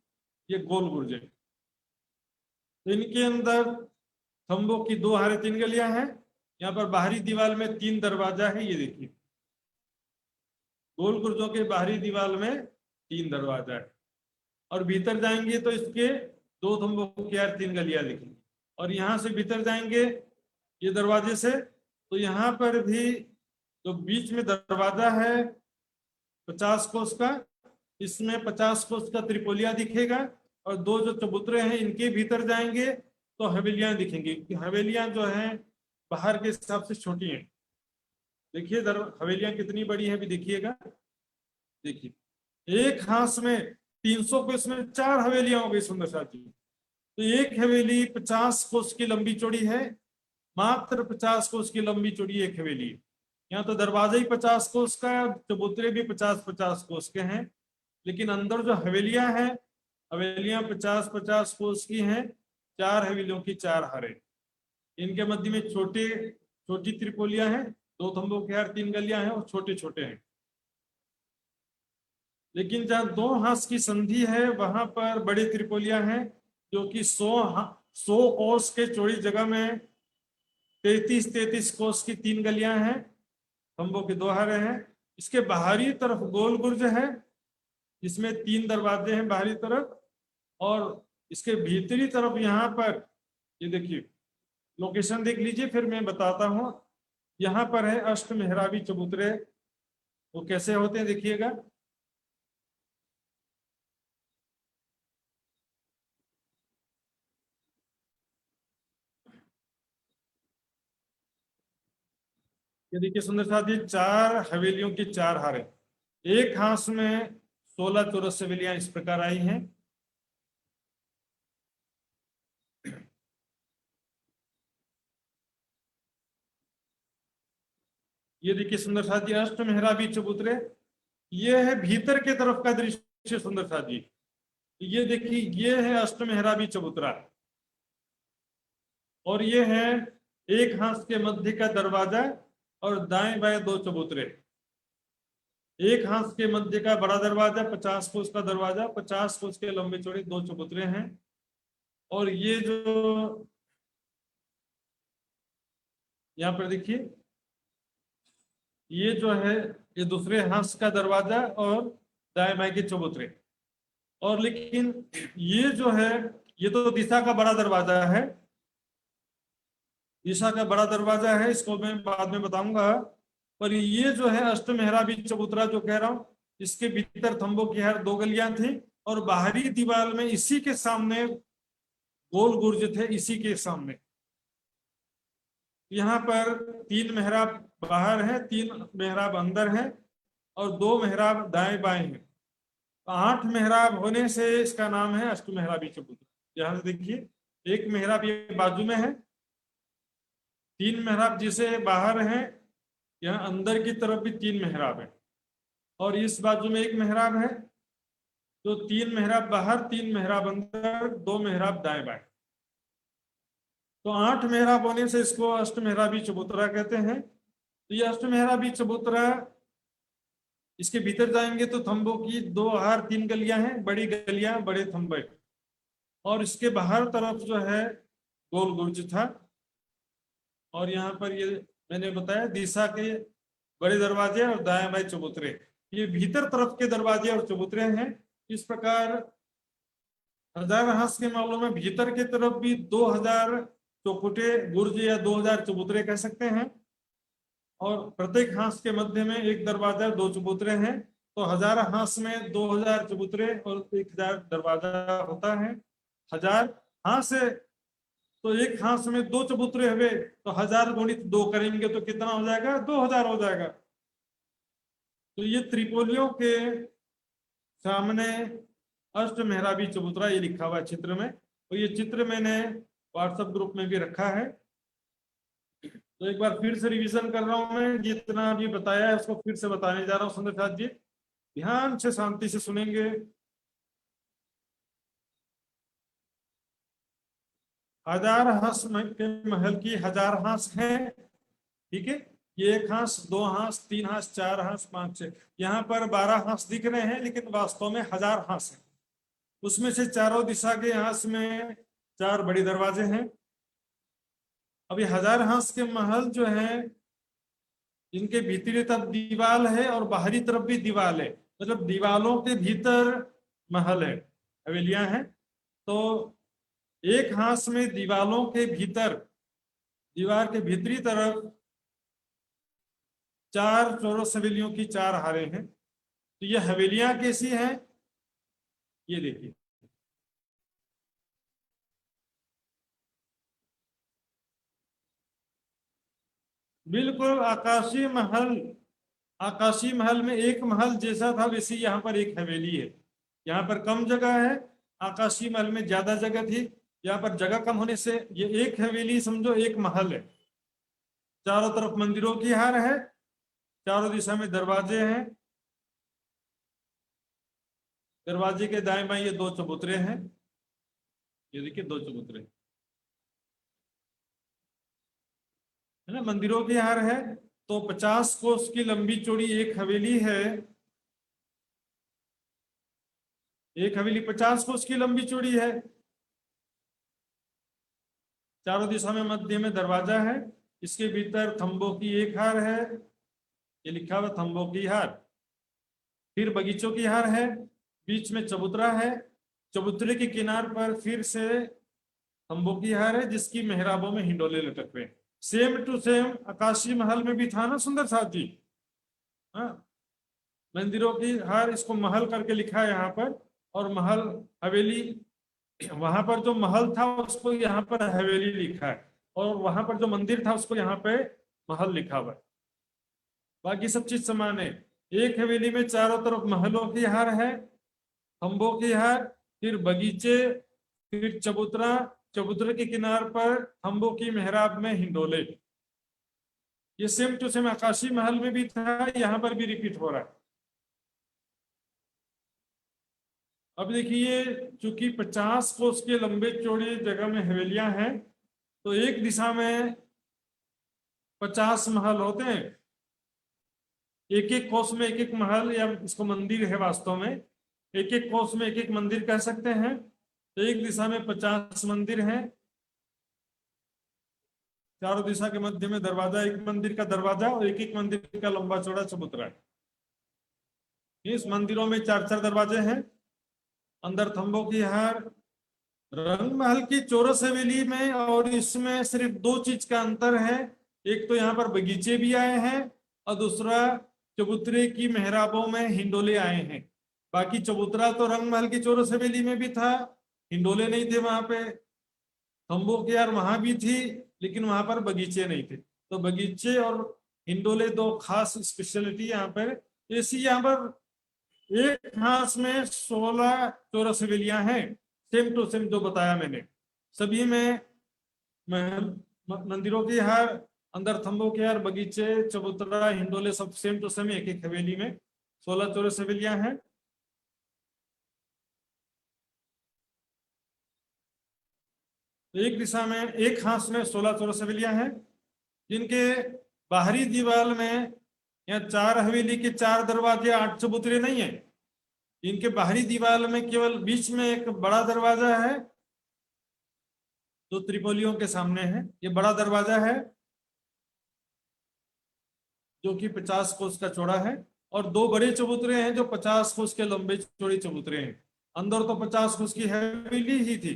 ये गोल गुर्ज है। तो इनके अंदर खंभों की 2 हारे 3 गलियां हैं। यहाँ पर बाहरी दीवार में 3 दरवाजा है, ये देखिए गोल गुर्जों के बाहरी दीवार में 3 दरवाजा है। और भीतर जाएंगे तो इसके 2 खंभों की यार 3 गलियां दिखेंगी। और यहाँ से भीतर जाएंगे ये दरवाजे से, तो यहाँ पर भी जो बीच में दरवाजा है 50 कोस का, इसमें 50 कोस का त्रिपोलिया दिखेगा। और 2 जो चबूतरे हैं इनके भीतर जाएंगे तो हवेलियां दिखेंगी। हवेलियां जो हैं बाहर के हिसाब से छोटी हैं। देखिए हवेलियां कितनी बड़ी है, भी देखिएगा। देखिए एक हाथ में 300 कोस में 4 हवेलियां हो गई सुंदर साथी। तो एक हवेली 50 कोस की लंबी चौड़ी है, मात्र 50 कोस की लंबी चौड़ी एक हवेली। यहाँ तो दरवाजा ही 50 कोस का, चबूतरे भी 50-50 कोस के हैं, लेकिन अंदर जो हवेलियां हैं, हवेलियां 50-50 कोस की हैं। 4 हवेलियों की 4 हारे, इनके मध्य में छोटी त्रिपोलियां हैं, 2 खंभों के हार 3 गलियां हैं और छोटे छोटे हैं। लेकिन जहाँ 2 हाथ की संधि है वहां पर बड़े त्रिपोलियां हैं, जो कि 100 कोस के चौड़ी जगह में 33 कोस की 3 गलियां हैं, खंभों के 2 हारे हैं। इसके बाहरी तरफ गोल गुर्ज है, जिसमें 3 दरवाजे हैं बाहरी तरफ। और इसके भीतरी तरफ यहाँ पर ये देखिए, लोकेशन देख लीजिए, फिर मैं बताता हूँ। यहाँ पर है अष्ट मेहराबी चबूतरे, वो कैसे होते हैं देखिएगा। ये देखिए सुंदर साथी, 4 हवेलियों की 4 हारे, एक हाथ में 16 चौरस हवेलियां इस प्रकार आई हैं। ये देखिए सुंदर साथी, अष्ट मेहराबी चबूतरे, ये है भीतर के तरफ का दृश्य सुंदर साथी। ये देखिए, ये है अष्ट मेहराबी चबूतरा, और ये है एक हाथ के मध्य का दरवाजा और दाएं बाएं 2 चबूतरे। एक हाथ के मध्य का बड़ा दरवाजा, 50 कोस का दरवाजा, 50 कोस के लंबे चौड़े 2 चबूतरे हैं। और ये जो यहाँ पर देखिए, ये जो है ये दूसरे हाथ का दरवाजा और दाएं बाएं के चबूतरे। और लेकिन ये जो है, ये तो दिशा का बड़ा दरवाजा है, दिशा का बड़ा दरवाजा है, इसको मैं बाद में बताऊंगा। पर ये जो है अष्ट मेहराबी चबूतरा जो कह रहा हूं, इसके भीतर थंबों की हर 2 गलियां थी, और बाहरी दीवार में इसी के सामने गोल गुर्ज थे, इसी के सामने। यहाँ पर 3 मेहराब बाहर है, 3 मेहराब अंदर है, और 2 मेहराब दाएं बाएं हैं। 8 मेहराब होने से इसका नाम है अष्ट मेहराबी चबूतरा। यहाँ से देखिए, एक मेहराब ये बाजू में है, 3 मेहराब जिसे बाहर हैं, यहाँ अंदर की तरफ भी 3 मेहराब है, और इस बाजू में 1 मेहराब है। तो 3 मेहराब बाहर, 3 मेहराब अंदर, 2 मेहराब दाएं बाएं। तो 8 मेहराब होने से इसको अष्ट मेहराबी चबूतरा कहते हैं। तो ये अष्ट मेहराबी चबूतरा, इसके भीतर जाएंगे तो थंबों की 2 हार 3 गलियां हैं, बड़ी गलियां, बड़े थंबे। और इसके बाहर तरफ जो है गोल गुर्ज था। और यहाँ पर ये मैंने बताया दिशा के बड़े दरवाजे और दाएं बाएं चबूतरे, ये भीतर तरफ के दरवाजे और चबूतरे हैं। इस प्रकार 1000 हाथ के मामलों में भीतर के तरफ भी 2000 चौखुटे गुर्ज या 2000 चबूतरे कह सकते हैं। और प्रत्येक हाथ के मध्य में 1 दरवाजा, 2 चबूतरे हैं। तो 1000 हांस में 2000 चबूतरे और 1000 दरवाजा होता है। 1000 हांस है तो एक हांस में 2 चबूतरे हुए, तो 1000 गुणित 2 करेंगे तो कितना हो जाएगा? 2000 हो जाएगा। तो ये त्रिपोलियों के सामने अष्ट मेहराबी चबूतरा ये लिखा हुआ है चित्र में, और ये चित्र मैंने व्हाट्सएप ग्रुप में भी रखा है। तो एक बार फिर से रिवीजन कर रहा हूं, मैं जितना भी बताया है उसको फिर से बताने जा रहा हूं। सुंदर साथ जी ध्यान से शांति से सुनेंगे। 1000 हांस के महल की 1000 हांस है, ठीक है। ये 1 हांस, 2 हांस, 3 हांस, 4 हांस, 5, 6, यहाँ पर 12 हांस दिख रहे हैं, लेकिन वास्तव में 1000 हांस है। उसमें से चारों दिशा के हांस में 4 बड़े दरवाजे हैं। अब ये 1000 हांस के महल जो है, इनके भीतरी तरफ दीवाल है और बाहरी तरफ भी दीवाल है, मतलब दीवालों के भीतर महल है, हवेलियां हैं। तो एक हांस में दीवालों के भीतर, दीवार के भीतरी तरफ 4 चौरस हवेलियों की 4 हारे हैं। तो ये हवेलियां कैसी हैं, ये देखिए। बिल्कुल आकाशीय महल, आकाशीय महल में एक महल जैसा था वैसे यहाँ पर एक हवेली है। यहाँ पर कम जगह है, आकाशीय महल में ज्यादा जगह थी। यहाँ पर जगह कम होने से ये एक हवेली समझो एक महल है। चारों तरफ मंदिरों की हार है, चारों दिशा में दरवाजे हैं। दरवाजे के दाएं बाएं ये 2 चबूतरे हैं, ये देखिए 2 चबूतरे है ना। मंदिरों की हार है। तो 50 कोस की लंबी चौड़ी एक हवेली है। एक हवेली 50 कोस की लंबी चौड़ी है। चारों दिशा में मध्य में दरवाजा है। इसके भीतर थंबों की एक हार है, ये लिखा हुआ थंबों की हार। फिर बगीचों की हार है, बीच में चबूतरा है। चबूतरे के किनार पर फिर से थंबों की हार है, जिसकी मेहराबों में हिंडोले लटक रहे हैं। सेम टू सेम आकाशीय महल में भी था ना सुंदर साथ जी। हाँ, मंदिरों की हार, इसको महल करके लिखा है यहाँ पर, और महल हवेली, वहां पर जो महल था उसको यहाँ पर हवेली लिखा है, और वहां पर जो मंदिर था उसको यहाँ पे महल लिखा हुआ है। बाकी सब चीज समान है। एक हवेली में चारों तरफ महलों की हार है, खंभों की हार, फिर बगीचे, फिर चबूतरा, चबूतरे के किनार पर खंभों की मेहराब में हिंडोले। ये सेम टू सेम आकाशीय महल में भी था, यहाँ पर भी रिपीट हो रहा है। अब देखिए, चूंकि 50 कोस के लंबे चौड़े जगह में हवेलियां हैं, तो एक दिशा में 50 महल होते हैं। एक एक कोस में एक एक महल, या इसको मंदिर है वास्तव में, एक एक कोस में एक एक मंदिर कह सकते हैं। तो एक दिशा में 50 मंदिर हैं। चारों दिशा के मध्य में दरवाजा, एक मंदिर का दरवाजा और एक एक मंदिर का लंबा चौड़ा चबूतरा है। इस मंदिरों में 4-4 दरवाजे हैं। अंदर थंबों की हार। रंग महल की चौरस हवेली में और इसमें सिर्फ 2 चीज का अंतर है। एक तो यहाँ पर बगीचे भी आए हैं, और दूसरा चबूतरे की मेहराबों में हिंडोले आए हैं। बाकी चबूतरा तो रंग महल की चौरस हवेली में भी था, हिंडोले नहीं थे वहां पे। खंभों की हार वहां भी थी, लेकिन वहां पर बगीचे नहीं थे। तो बगीचे और हिंडोले 2 खास स्पेशलिटी यहाँ पर। ऐसी यहाँ पर एक हांस में 16 चौरस हवेलियां हैं, सेम टू सेम जो बताया मैंने। सभी में मंदिरों की हार, अंदर थंबों की हार, बगीचे, चबूतरा, हिंडोले सब सेम टू सेम एक एक हवेली में 16 चौरस हवेलियां हैं। एक दिशा में, एक हांस में 16 चौरस हवेलियां हैं, जिनके बाहरी दीवार में या 4 हवेली के 4 दरवाजे, 8 चबूतरे नहीं है। इनके बाहरी दीवार में केवल बीच में एक बड़ा दरवाजा है, जो त्रिपोलियों के सामने है। ये बड़ा दरवाजा है जो कि 50 कोस का चौड़ा है, और 2 बड़े चबूतरे हैं जो 50 कोस के लंबे चौड़े चबूतरे हैं। अंदर तो 50 कोस की हवेली ही थी।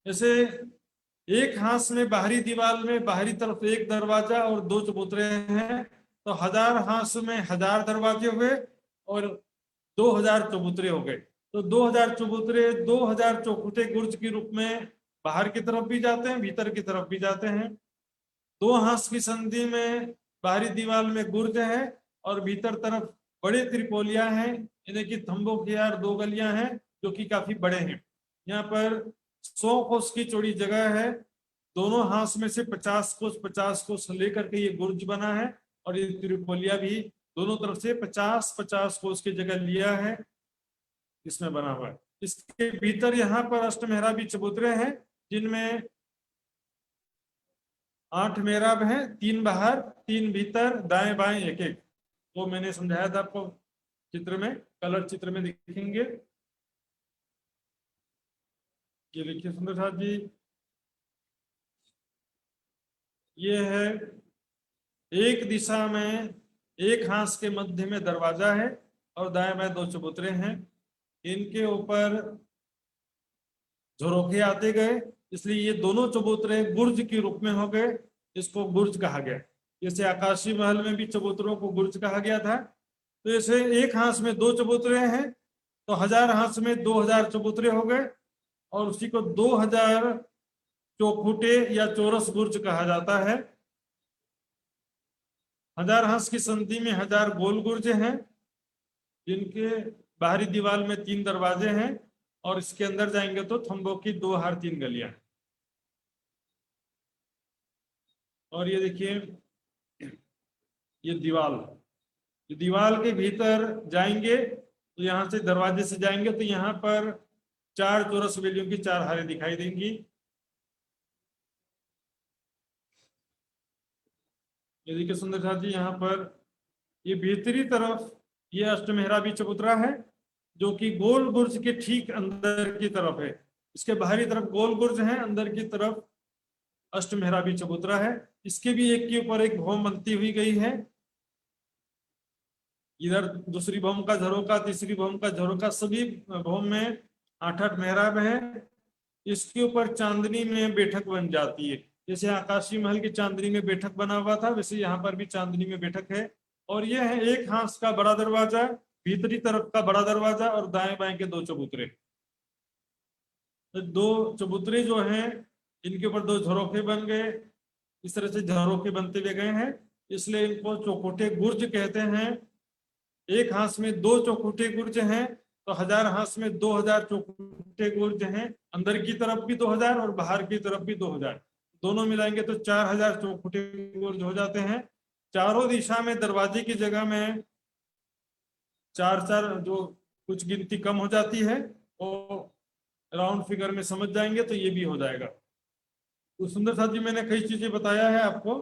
जैसे एक हांस में बाहरी दीवार में बाहरी तरफ एक दरवाजा और 2 चबूतरे हैं, तो 1000 हांस में 1000 दरवाजे हुए और 2000 चबूतरे हो गए। तो 2000 चबूतरे 2000 चौखुटे गुर्ज के रूप में बाहर की तरफ भी जाते हैं, भीतर की तरफ भी जाते हैं। 2 हांस की संधि में बाहरी दीवार में गुर्ज है और भीतर तरफ बड़े त्रिपोलिया हैं, यानी कि थंबों की यार 2 गलियां हैं जो कि काफी बड़े हैं। यहाँ पर 100 कोस की चौड़ी जगह है। दोनों हांस में से 50 कोस लेकर के ये गुर्ज बना है और ये त्रिपोलिया भी दोनों तरफ से 50 कोस की जगह लिया है, इसमें बना हुआ है। इसके भीतर यहाँ पर अष्टमेहराबी चबूतरे हैं जिनमें 8 मेहराब हैं, 3 बाहर 3 भीतर, दाएं बाएं एक एक। तो मैंने समझाया था आपको चित्र में, कलर चित्र में दिखेंगे। ये देखिए सुंदर साथ जी, ये है एक दिशा में एक हांस के मध्य में दरवाजा है और दाएं बाएं 2 चबूतरे हैं। इनके ऊपर झरोखे आते गए, इसलिए ये दोनों चबूतरे गुर्ज के रूप में हो गए, इसको गुर्ज कहा गया। जैसे आकाशी महल में भी चबूतरों को गुर्ज कहा गया था। तो जैसे एक हांस में 2 चबूतरे हैं तो 1000 हांस में 2000 चबूतरे हो गए और उसी को 2000 चौखुटे या चौरस गुर्ज कहा जाता है। 1000 हांस की संधि में 1000 गोल गुर्ज हैं जिनके बाहरी दीवार में 3 दरवाजे हैं और इसके अंदर जाएंगे तो थंबों की 2 हार 3 गलियां। और ये देखिए ये दीवार के भीतर जाएंगे तो यहाँ से दरवाजे से जाएंगे तो यहाँ पर 4 चौरस वेलियों की 4 हारें दिखाई देंगी। ये देखिए सुंदर साथ जी, यहाँ पर ये भीतरी तरफ ये अष्टमेहराबी चबूतरा है जो कि गोल गुर्ज के ठीक अंदर की तरफ है। इसके बाहरी तरफ गोल गुर्ज है, अंदर की तरफ अष्टमेहराबी चबूतरा है। इसके भी एक के ऊपर एक भौम बनती हुई गई है। इधर दूसरी भौम का झरोका, तीसरी भौम का झरोका, सभी भौम में 8-8 मेहराब है। इसके ऊपर चांदनी में बैठक बन जाती है। जैसे आकाशी महल की चांदनी में बैठक बना हुआ था वैसे यहाँ पर भी चांदनी में बैठक है। और यह है एक हांस का बड़ा दरवाजा, भीतरी तरफ का बड़ा दरवाजा और दाएं बाएं के 2 चबूतरे। तो 2 चबूतरे जो हैं इनके ऊपर 2 झरोखे बन गए। इस तरह से झरोखे बनते हुए गए हैं, इसलिए इनको चौखुटे गुर्ज कहते हैं। एक हांस में 2 चौखुटे गुर्ज हैं तो 1000 हांस में 2000 चौखुटे गुर्ज हैं। अंदर की तरफ भी 2000 और बाहर की तरफ भी 2000, दोनों मिलाएंगे तो 4000 चौखुटे गुर्ज हो जाते हैं। चारों दिशा में दरवाजे की जगह में 4-4 जो कुछ गिनती कम हो जाती है वो राउंड फिगर में समझ जाएंगे तो ये भी हो जाएगा। तो सुंदर साथ जी, मैंने कई चीजें बताया है आपको।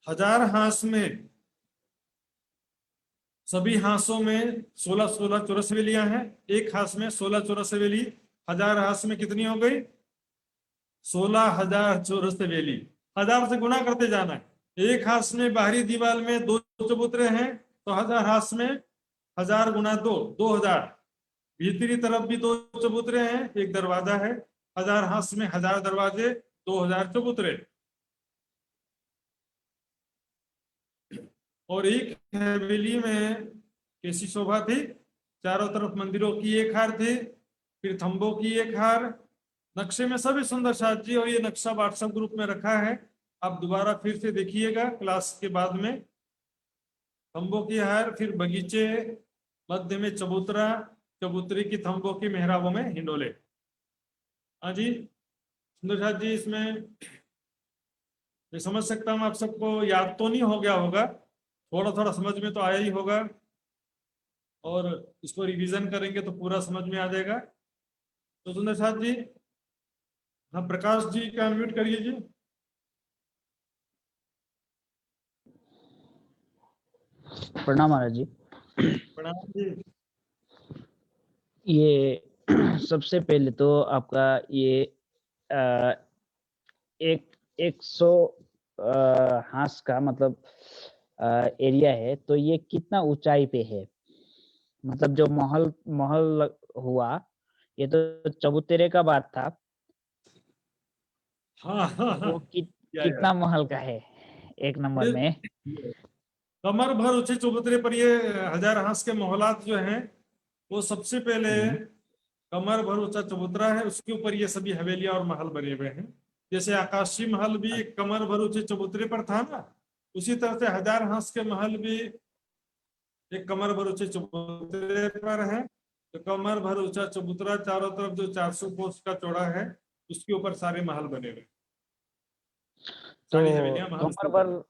हजार हांस में सभी हांसों में 16-16 चौरस वेलियां हैं। एक हांस में 16 चौरस वेली, 1000 हांस में कितनी हो गई? 16000 चौरस वेली। 1000 से गुना करते जाना है। एक हांस में बाहरी दीवार में 2 चबूतरे हैं तो 1000 हांस में 1000 गुना 2, 2000। भीतरी तरफ भी 2 चबूतरे हैं, एक दरवाजा है। 1000 हांस में 1000 दरवाजे, 2000 चबूतरे। और एक हवेली में कैसी शोभा थी, चारों तरफ मंदिरों की एक हार थी, फिर थंबों की एक हार। नक्शे में सभी सुंदर साथ जी, और ये नक्शा व्हाट्सएप ग्रुप में रखा है, आप दोबारा फिर से देखिएगा क्लास के बाद में। थंबों की हार, फिर बगीचे, मध्य में चबूतरा, चबूतरे की थंबों की मेहराबों में हिंडोले। हाँ जी सुंदर साथ जी, इसमें मैं समझ सकता हूँ आप सबको याद तो नहीं हो गया होगा, थोड़ा थोड़ा समझ में तो आया ही होगा, और इसको रिवीजन करेंगे तो पूरा समझ में आ जाएगा। तो सुंदर साथ जी, हाँ प्रकाश जी का म्यूट करिए जी। प्रणाम महाराज जी। प्रणाम जी। ये सबसे पहले तो आपका ये एक 100 हांस का मतलब एरिया है, तो ये कितना ऊंचाई पे है? मतलब जो महल हुआ ये तो चबूतरे का बात था। हाँ हाँ हाँ वो या कितना महल का है एक नंबर ये में? कमर भर ऊंचे चबूतरे पर ये 1000 हांस के मोहलात जो हैं वो सबसे पहले कमर भर ऊंचा चबूतरा है, उसके ऊपर ये सभी हवेलियां और महल बने हुए हैं। जैसे आकाशी महल भी एक कमर भर ऊंचे चबूतरे पर था ना, उसी तरह से 1000 हांस के महल भी एक कमर भर ऊंचे चबूतरे पर है। तो कमर भर ऊंचा चबूतरा चारों तरफ जो 400 कोस का चौड़ा है, उसके ऊपर सारे महल बने हुए, सारी हवेलियां तो महल उसके ऊपर है।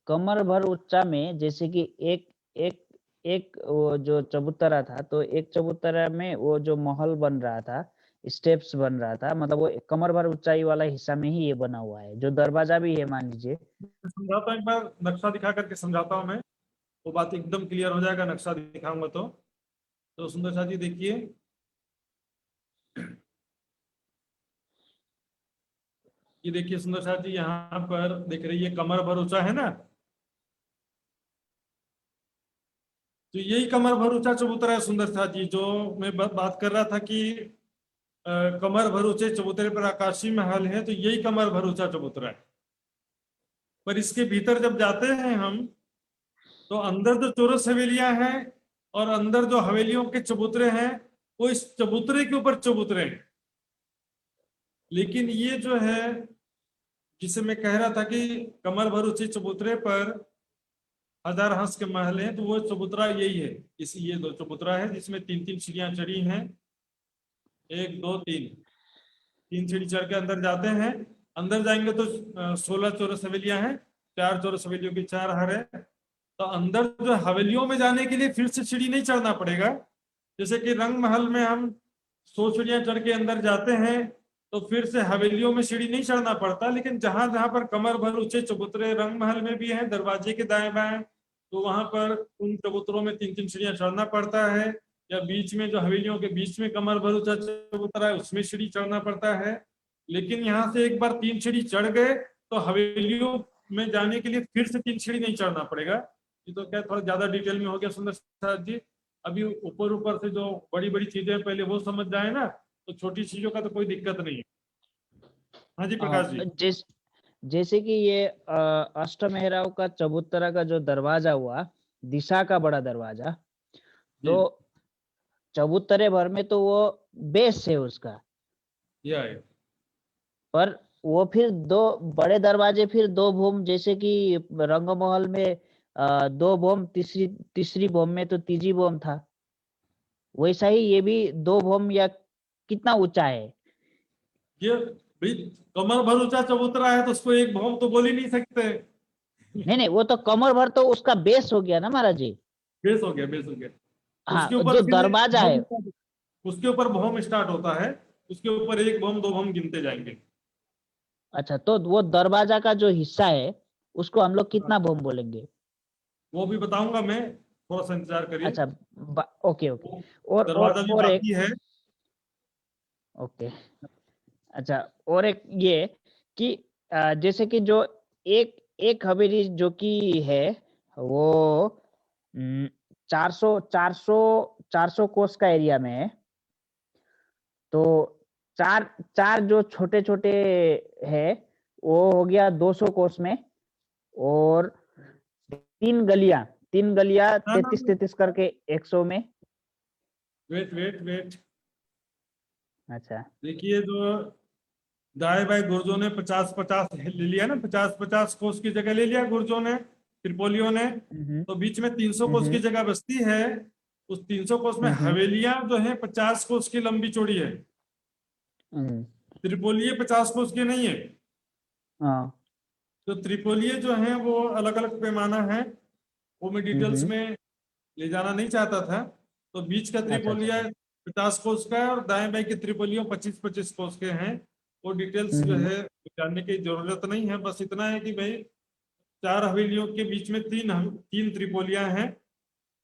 कमर भर ऊंचा में जैसे कि एक एक एक वो जो चबूतरा था, तो एक चबूतरा में वो जो महल बन रहा था, स्टेप्स बन रहा था, मतलब वो कमर भर ऊंचाई वाला हिस्सा में ही ये बना हुआ है, जो दरवाजा भी है मान लीजिए। समझाता हूँ, एक बार नक्शा दिखा करके समझाता हूँ मैं, वो बात एकदम क्लियर हो जाएगा नक्शा दिखाऊंगा तो सुंदर शाह जी देखिए, ये देखिए सुंदर शाह जी, यहाँ पर देख रही है कमर भर ऊंचा है ना, तो यही कमर भर ऊंचा चबूतरा है सुंदर शाह जी, जो मैं बात कर रहा था कि कमर भर ऊंचे चबूतरे पर आकाशी महल है, तो यही कमर भर ऊंचा चबूतरा है। पर इसके भीतर जब जाते हैं हम, तो अंदर जो चौरस हवेलियां हैं और अंदर जो हवेलियों के चबूतरे हैं, वो इस चबूतरे के ऊपर चबूतरे हैं। लेकिन ये जो है, जिसे मैं कह रहा था कि कमर भर ऊंचे चबूतरे पर 1000 हंस के महल हैं, तो वो चबूतरा यही है। ये दो चबूतरा है जिसमें 3-3 सीढ़ियां चढ़ी हैं, 1 2 3 सीढ़ी चढ़ के अंदर जाते हैं। अंदर जाएंगे तो 16 चौरस हवेलियां हैं, 4 चौरस हवेलियों की 4 हर है। तो अंदर जो हवेलियों में जाने के लिए फिर से सीढ़ी नहीं चढ़ना पड़ेगा। जैसे कि रंग महल में हम 100 सीढ़ियां चढ़ के अंदर जाते हैं, तो फिर से हवेलियों में सीढ़ी नहीं चढ़ना पड़ता। लेकिन जहां जहां पर कमर भर ऊंचे चबूतरे रंग महल में भी हैं, दरवाजे के दाएं बाएं, तो वहां पर उन चबूतरों में 3-3 सीढ़ियां चढ़ना पड़ता है। या बीच में जो हवेलियों के बीच में कमर भर ऊंचा चबूतरा है, उसमें सीढ़ी चढ़ना पड़ता है। लेकिन यहाँ से एक बार 3 सीढ़ी चढ़ गए, तो हवेलियों में जाने के लिए फिर से 3 सीढ़ी नहीं चढ़ना पड़ेगा। ये तो क्या थोड़ा ज्यादा डिटेल में हो गया सुंदर साथ जी। अभी ऊपर ऊपर से जो बड़ी बड़ी चीजें पहले वो समझ जाए ना, तो छोटी चीजों का तो कोई दिक्कत नहीं है। हाँ जी प्रकाश जी। जैसे कि ये अष्टमेहराव का चबूतरा का जो दरवाजा हुआ, दिशा का बड़ा दरवाजा, तो चबूतरे भर में तो वो बेस है उसका, यह है। पर वो फिर दो बड़े दरवाजे, फिर 2 भूम, जैसे कि रंगमहल में 2 भूम, तीसरी भूम में तो तीजी भूम था, वैसा ही ये भी 2 भूम, या कितना ऊंचा है? ये भाई कमर भर ऊंचा चबूतरा है, तो उसको एक भौम तो बोल ही नहीं सकते। नहीं नहीं, वो तो कमर भर तो उसका बेस हो गया ना महाराज जी। बेस हो गया, बेस हो गया। उसके हाँ, ऊपर जो फिर दरवाजा है, उसके ऊपर भौम स्टार्ट होता है, उसके ऊपर 1 भौम 2 भौम गिनते जाएंगे। अच्छा, तो वो दरवाजा का जो हिस्सा है उसको हम लोग कितना भूम बोलेंगे? वो भी बताऊंगा मैं, थोड़ा सा इंतजार करिए। अच्छा, ओके ओके। वो और दरवाजा भी और एक, बाकी है। ओके, अच्छा, और एक ये कि जैसे कि जो एक एक हवेली जो कि है, वो 400 कोस का एरिया में है, तो चार चार जो छोटे छोटे है वो हो गया 200 कोस में, और 3 गलियां ना ना 33 करके 100 में। वेट वेट वेट, अच्छा, देखिए जो दाएं बाएं गुर्जों ने 50-50 ले लिया ना, 50-50 कोस की जगह ले लिया गुर्जों ने, त्रिपोलियों ने। हम्म तो बीच में 300 कोस हम्म की जगह बचती है। उस 300 कोस में हम्म हवेलियां जो है 50 कोस की लंबी चौड़ी है, हम्म, त्रिपोलिये 50 कोस की नहीं है। हाँ, तो त्रिपोलिये जो है वो अलग अलग पैमाना है, वो मैं डिटेल्स हम्म, में ले जाना नहीं चाहता था। तो बीच का अच्छा अच्छा त्रिपोलिया अच्छा, 50 कोस का है, और दाएं बाएं के त्रिपोलियों 25-25 कोस के हैं। वो डिटेल्स जो हम्म है जानने की जरूरत नहीं है, बस इतना है कि भाई 4 हवेलियों के बीच में तीन त्रिपोलियां हैं,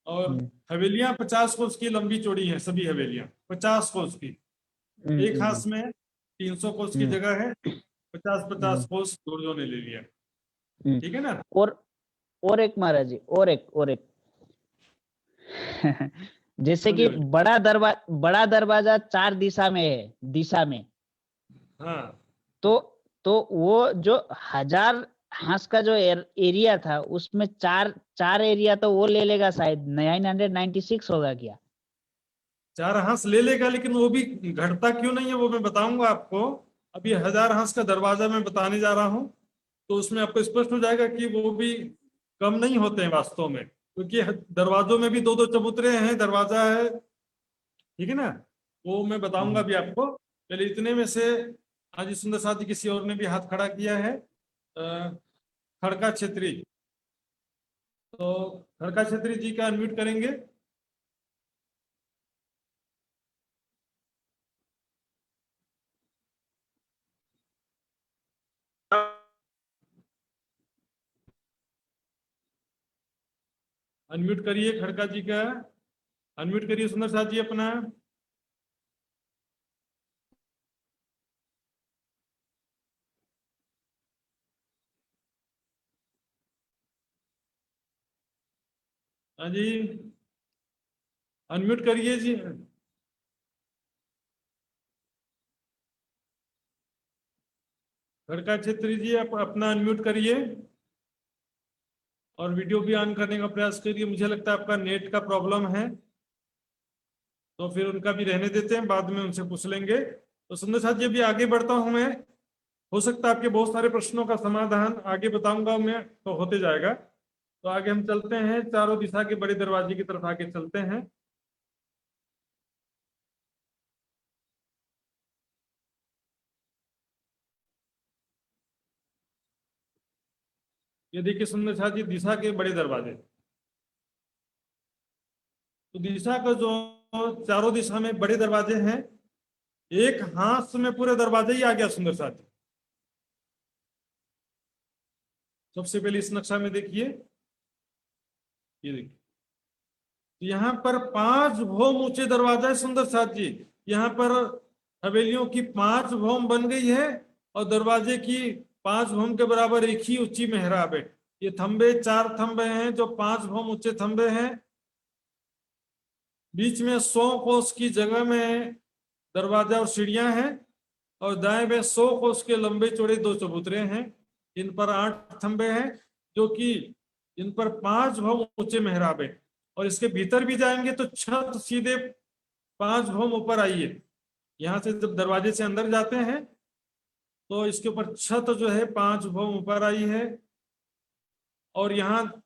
और हम्म हवेलियां 50 कोस की लंबी चौड़ी हैं, सभी हवेलियां 50 कोस की। एक हम्म हाथ में 300 कोस की हम्म जगह है, 50-50 हम्म कोस गुर्जों ने ले लिया। हम्म। ठीक है ना। और एक महाराज जी, और एक जैसे कि बोलिए। बड़ा दरवाजा 4 दिशा में है, दिशा में। हाँ तो वो जो 1000 हांस का जो एरिया था उसमें चार एरिया तो वो ले लेगा शायद, 996 होगा क्या? 4 हांस ले लेगा, लेकिन वो भी घटता क्यों नहीं है वो मैं बताऊंगा आपको। अभी 1000 हांस का दरवाजा मैं बताने जा रहा हूँ, तो उसमें आपको स्पष्ट हो जाएगा कि वो भी कम नहीं होते हैं वास्तव में, क्योंकि दरवाजों में भी 2-2 चबूतरे हैं, दरवाजा है, ठीक है ना। वो मैं बताऊंगा भी आपको। पहले इतने में से आज सुंदर साथ जी किसी और ने भी हाथ खड़ा किया है, खड़का छेत्री। तो खड़का छेत्री जी का अनम्यूट करेंगे। अनम्यूट करिए खड़का जी का, अनम्यूट करिए सुंदर साथ जी अपना। हाँ जी, अनम्यूट करिए जी। खड़का छेत्री जी आप अपना अनम्यूट करिए और वीडियो भी ऑन करने का प्रयास करिए। मुझे लगता है आपका नेट का प्रॉब्लम है, तो फिर उनका भी रहने देते हैं, बाद में उनसे पूछ लेंगे। तो सुंदर साथ जी अभी आगे बढ़ता हूं मैं। हो सकता है आपके बहुत सारे प्रश्नों का समाधान आगे बताऊंगा मैं, तो होते जाएगा। तो आगे हम चलते हैं, चारों दिशा के बड़े दरवाजे की तरफ आगे चलते हैं। ये देखिए सुंदर साथ जी, दिशा के बड़े दरवाजे। तो दिशा का जो चारों दिशा में बड़े दरवाजे हैं, एक हाथ में पूरे दरवाजे ही आ गया सुंदर साथ जी। सबसे पहले इस नक्शा में देखिए, ये देखिए, तो यहाँ पर 5 भौम ऊंचे दरवाजा है सुंदर साथ जी। यहाँ पर हवेलियों की 5 भौम बन गई है और दरवाजे की 5 भौम के बराबर एक ही ऊंची मेहराब है। ये थंबे 4 थंबे हैं जो 5 भौम ऊंचे थंबे हैं। बीच में 100 कोस की जगह में दरवाजा और सीढ़ियां हैं, और दाएं में 100 कोस के लंबे चौड़े 2 चबूतरे हैं। इन पर 8 थंबे हैं, जो कि इन पर 5 भौम ऊंचे मेहराब है। और इसके भीतर भी जाएंगे तो छत सीधे 5 भौम ऊपर आई है। यहाँ से जब दरवाजे से अंदर जाते हैं तो इसके ऊपर छत जो है 5 भौम ऊपर आई है। और यहाँ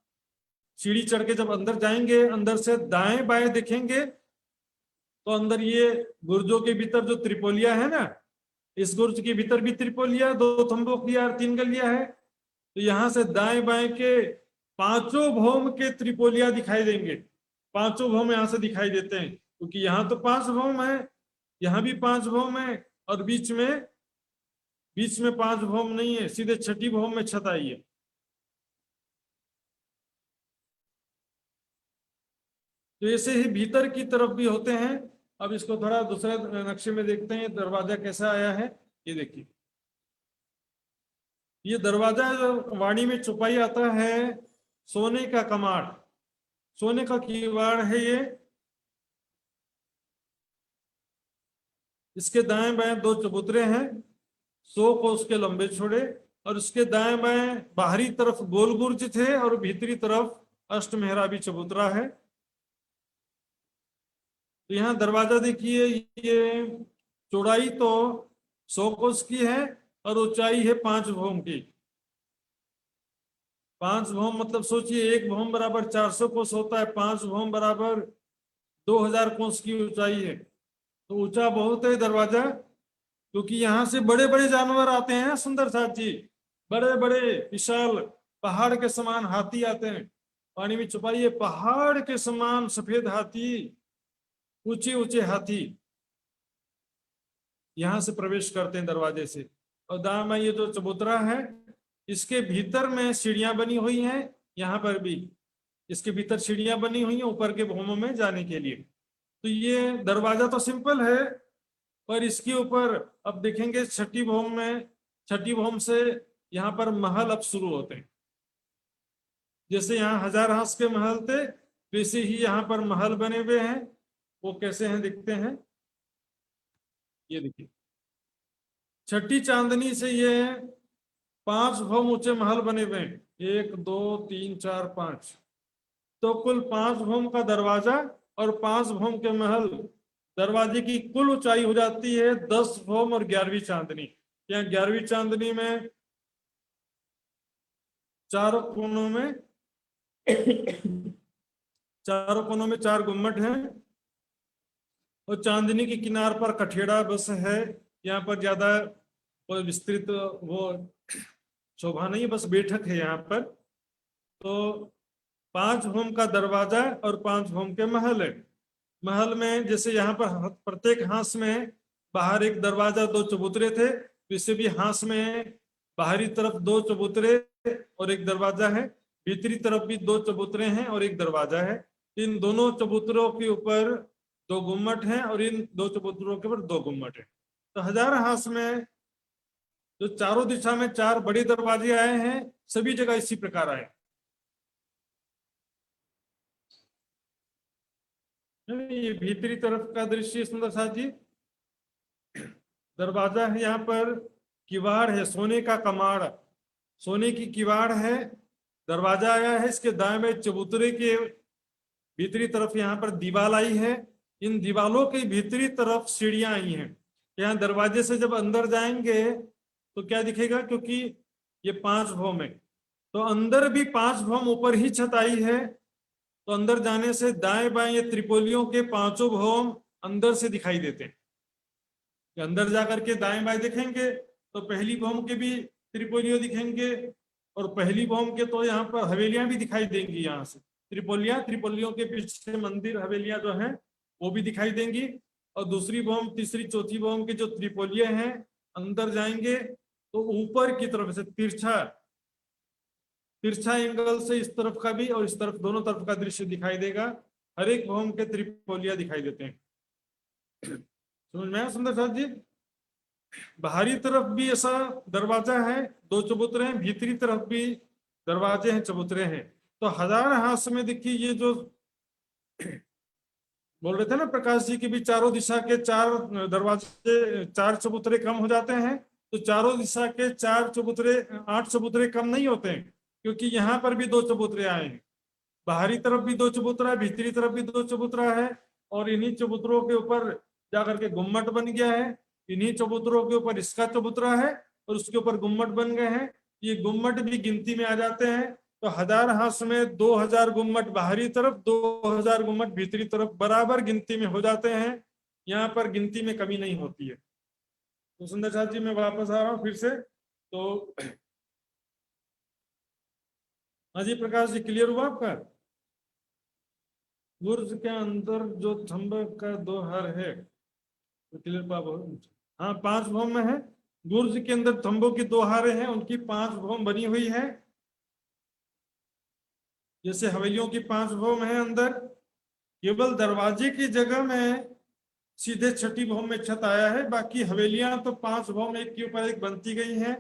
सीढ़ी चढ़ के जब अंदर जाएंगे, अंदर से दाएं बाएं देखेंगे तो अंदर ये गुर्जों के भीतर जो त्रिपोलिया है ना, इस गुर्ज के भीतर भी त्रिपोलिया, 2 थंबों की और 3 गलियां है। तो यहाँ से दाएं बाएं के 5 भौम के त्रिपोलिया दिखाई देंगे। 5 भौम यहाँ से दिखाई देते हैं, क्योंकि यहाँ तो 5 भौम है, यहाँ भी 5 भौम है, और बीच में 5 भौम नहीं है, सीधे 6ठी भौम में छत आई है। तो ऐसे ही भीतर की तरफ भी होते हैं। अब इसको थोड़ा दूसरे नक्शे में देखते हैं, दरवाजा कैसा आया है। ये देखिए, ये दरवाजा जो वाणी में छुपाई आता है, सोने का कमाड़, सोने का किवाड़ है ये। इसके दाएं बाएं 2 चबूतरे हैं, 100 कोस के लंबे छोड़े, और इसके दाएं बाएं बाहरी तरफ गोल गुर्ज थे और भीतरी तरफ अष्ट मेहराबी चबूतरा है। तो यहाँ दरवाजा देखिए, ये चौड़ाई तो 100 कोस की है और ऊंचाई है 5 भौम की। 5 भौम मतलब सोचिए, 1 भौम बराबर 400 कोस होता है, 5 भौम बराबर 2000 कोस की ऊंचाई है। तो ऊंचा बहुत है दरवाजा, क्योंकि यहाँ से बड़े बड़े जानवर आते हैं सुंदर साथ जी। बड़े बड़े विशाल पहाड़ के समान हाथी आते हैं। पानी में छुपाइए, पहाड़ के समान सफेद हाथी, ऊंचे ऊंचे हाथी यहाँ से प्रवेश करते हैं दरवाजे से। और दाएं में ये जो चबूतरा है, इसके भीतर में सीढ़ियां बनी हुई हैं। यहाँ पर भी इसके भीतर सीढ़ियां बनी हुई हैं ऊपर के भौमों में जाने के लिए। तो ये दरवाजा तो सिंपल है, पर इसके ऊपर अब देखेंगे 6ठी भौम में, 6ठी भौम से यहाँ पर महल अब शुरू होते हैं। जैसे यहाँ 1000 हांस के महल थे, वैसे ही यहाँ पर महल बने हुए हैं। वो कैसे हैं दिखते हैं। ये देखिए, छठी चांदनी से ये 5 भवन ऊंचे महल बने हुए हैं, 1 2 3 4 5, तो कुल 5 भवन का दरवाजा और 5 भवन के महल। दरवाजे की कुल ऊंचाई हो जाती है 10 भवन और 11वीं चांदनी। यहाँ 11वीं चांदनी में चारों कोनों में 4 गुम्मट हैं और चांदनी के किनार पर कठेड़ा बस है। यहाँ पर ज्यादा कोई विस्तृत वो शोभा नहीं है, बस बैठक है यहाँ पर। तो 5 भवन का दरवाजा और 5 भवन के महल है। महल में जैसे यहाँ पर प्रत्येक हांस में बाहर एक दरवाजा 2 चबूतरे थे, वैसे भी हांस में बाहरी तरफ 2 चबूतरे और एक दरवाजा है, भीतरी तरफ भी 2 चबूतरे हैं और एक दरवाजा है। इन दोनों चबूतरों के ऊपर 2 गुम्मट हैं और इन 2 चबूतरों के ऊपर 2 गुम्मट हैं। तो 1000 हांस में जो चारों दिशा में 4 बड़े दरवाजे आए हैं, सभी जगह इसी प्रकार आए। ये भीतरी तरफ का दृश्य सुंदर साथ जी, दरवाजा है, यहाँ पर किवाड़ है, सोने का कमाड़, सोने की किवाड़ है, दरवाजा आया है। इसके दाएं में चबूतरे के भीतरी तरफ यहाँ पर दीवाल आई है। इन दीवालों के भीतरी तरफ सीढ़ियां आई हैं। यहाँ दरवाजे से जब अंदर जाएंगे तो क्या दिखेगा, क्योंकि ये 5 भवन है तो अंदर भी 5 भवन ऊपर ही छत आई है। तो अंदर जाने से दाएं बाएं ये त्रिपोलियों के 5 भवन अंदर से दिखाई देते हैं। अंदर जाकर के दाएं बाएं देखेंगे तो पहली भवन के भी त्रिपोलियों दिखेंगे और पहली भवन के तो यहाँ पर हवेलियां भी दिखाई देंगी। यहाँ से त्रिपोलियों के पीछे मंदिर हवेलियां जो हैं वो भी दिखाई देंगी। और दूसरी भवन, तीसरी, चौथी भवन के जो त्रिपोलियां हैं अंदर जाएंगे तो ऊपर की तरफ से तिरछा एंगल से इस तरफ का भी और इस तरफ, दोनों तरफ का दृश्य दिखाई देगा। हर एक भवन के त्रिपोलिया दिखाई देते हैं। समझ में आया सुंदर साथ जी? बाहरी तरफ भी ऐसा दरवाजा है, 2 चबूतरे हैं, भीतरी तरफ भी दरवाजे हैं, चबूतरे हैं। तो 1000 हांस में देखिए ये जो बोल रहे थे ना प्रकाश जी की भी चारों दिशा के 4 दरवाजे, 4 चबूतरे कम हो जाते हैं। तो चारों दिशा के 4 चबूतरे, 8 चबूतरे कम नहीं होते हैं, क्योंकि यहाँ पर भी 2 चबूतरे आए हैं। बाहरी तरफ भी 2 चबूतरा है, भीतरी तरफ भी 2 चबूतरा है और इन्हीं चबूतरों के ऊपर जाकर के गुम्मट बन गया है। इन्हीं चबूतरों के ऊपर इसका चबूतरा है और उसके ऊपर गुम्मट बन गए हैं। ये गुम्मट भी गिनती में आ जाते हैं। तो 1000 हांस में 2000 गुम्मट बाहरी तरफ, 2000 गुम्मट भीतरी तरफ बराबर गिनती में हो जाते हैं। यहाँ पर गिनती में कमी नहीं होती है। तो सुंदर साथ जी मैं वापस आ रहा हूँ फिर से। तो हाँ जी प्रकाश जी, क्लियर हुआ आपका? बुर्ज के अंदर जो थंब का 2 हर है तो क्लियर पाप, हाँ 5 भवन में है। बुर्ज के अंदर थंबों की 2 हारें हैं, उनकी 5 भवन बनी हुई है। जैसे हवेलियों की 5 भवन है अंदर, केवल दरवाजे की जगह में सीधे छठी भवन में छत आया है। बाकी हवेलियां तो 5 भवन एक के ऊपर एक बनती गई हैं।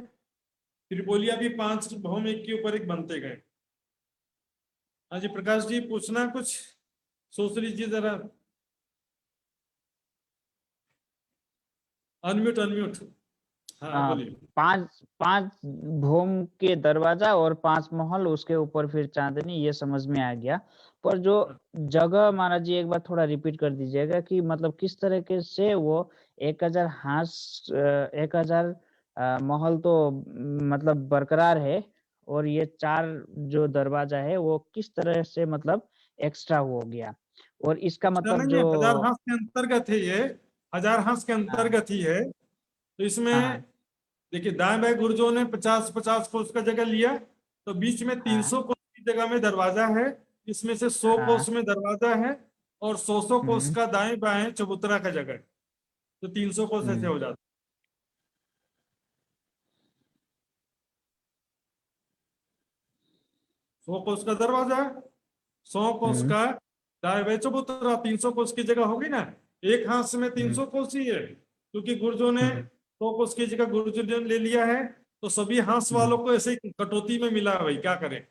त्रिपोलिया भी 5 भवन एक के ऊपर एक बनते गए। हाँ जी प्रकाश जी, पूछना कुछ? सोच लीजिए जरा, अनम्यूट। हाँ बोलिए। 5 भूम के दरवाजा और 5 महल, उसके ऊपर फिर चांदनी, ये समझ में आ गया। पर जो जगह महाराज जी एक बार थोड़ा रिपीट कर दीजिएगा कि मतलब किस तरीके से वो 1000 हांस 1000 महल तो मतलब बरकरार है और ये 4 जो दरवाजा है वो किस तरह से मतलब एक्स्ट्रा हो गया। और इसका मतलब जो 1000 हांस के अंतर्गत है, ये 1000 हांस के अंतर्गत ही है। तो इसमें देखिए दाएं बाएं गुर्जों ने 50-50 कोस का जगह लिया, तो बीच में 300 कोस की जगह में दरवाजा है। इसमें से 100 कोस में दरवाजा है और 100 कोस का दाएं बाएं चबूतरा का जगह है। तो 300 कोस ऐसे हो जाता है। 100 कोस का दरवाजा, 100 कोस का दाएं बाएं चबूतरा, 300 कोस की जगह होगी ना। एक हाथ में 300 कोस ही है, क्योंकि गुर्जों ने 100 कोस की जगह गुर्जों ने ले लिया है। तो सभी हांस वालों को ऐसे कटौती में मिला है भाई, क्या करें,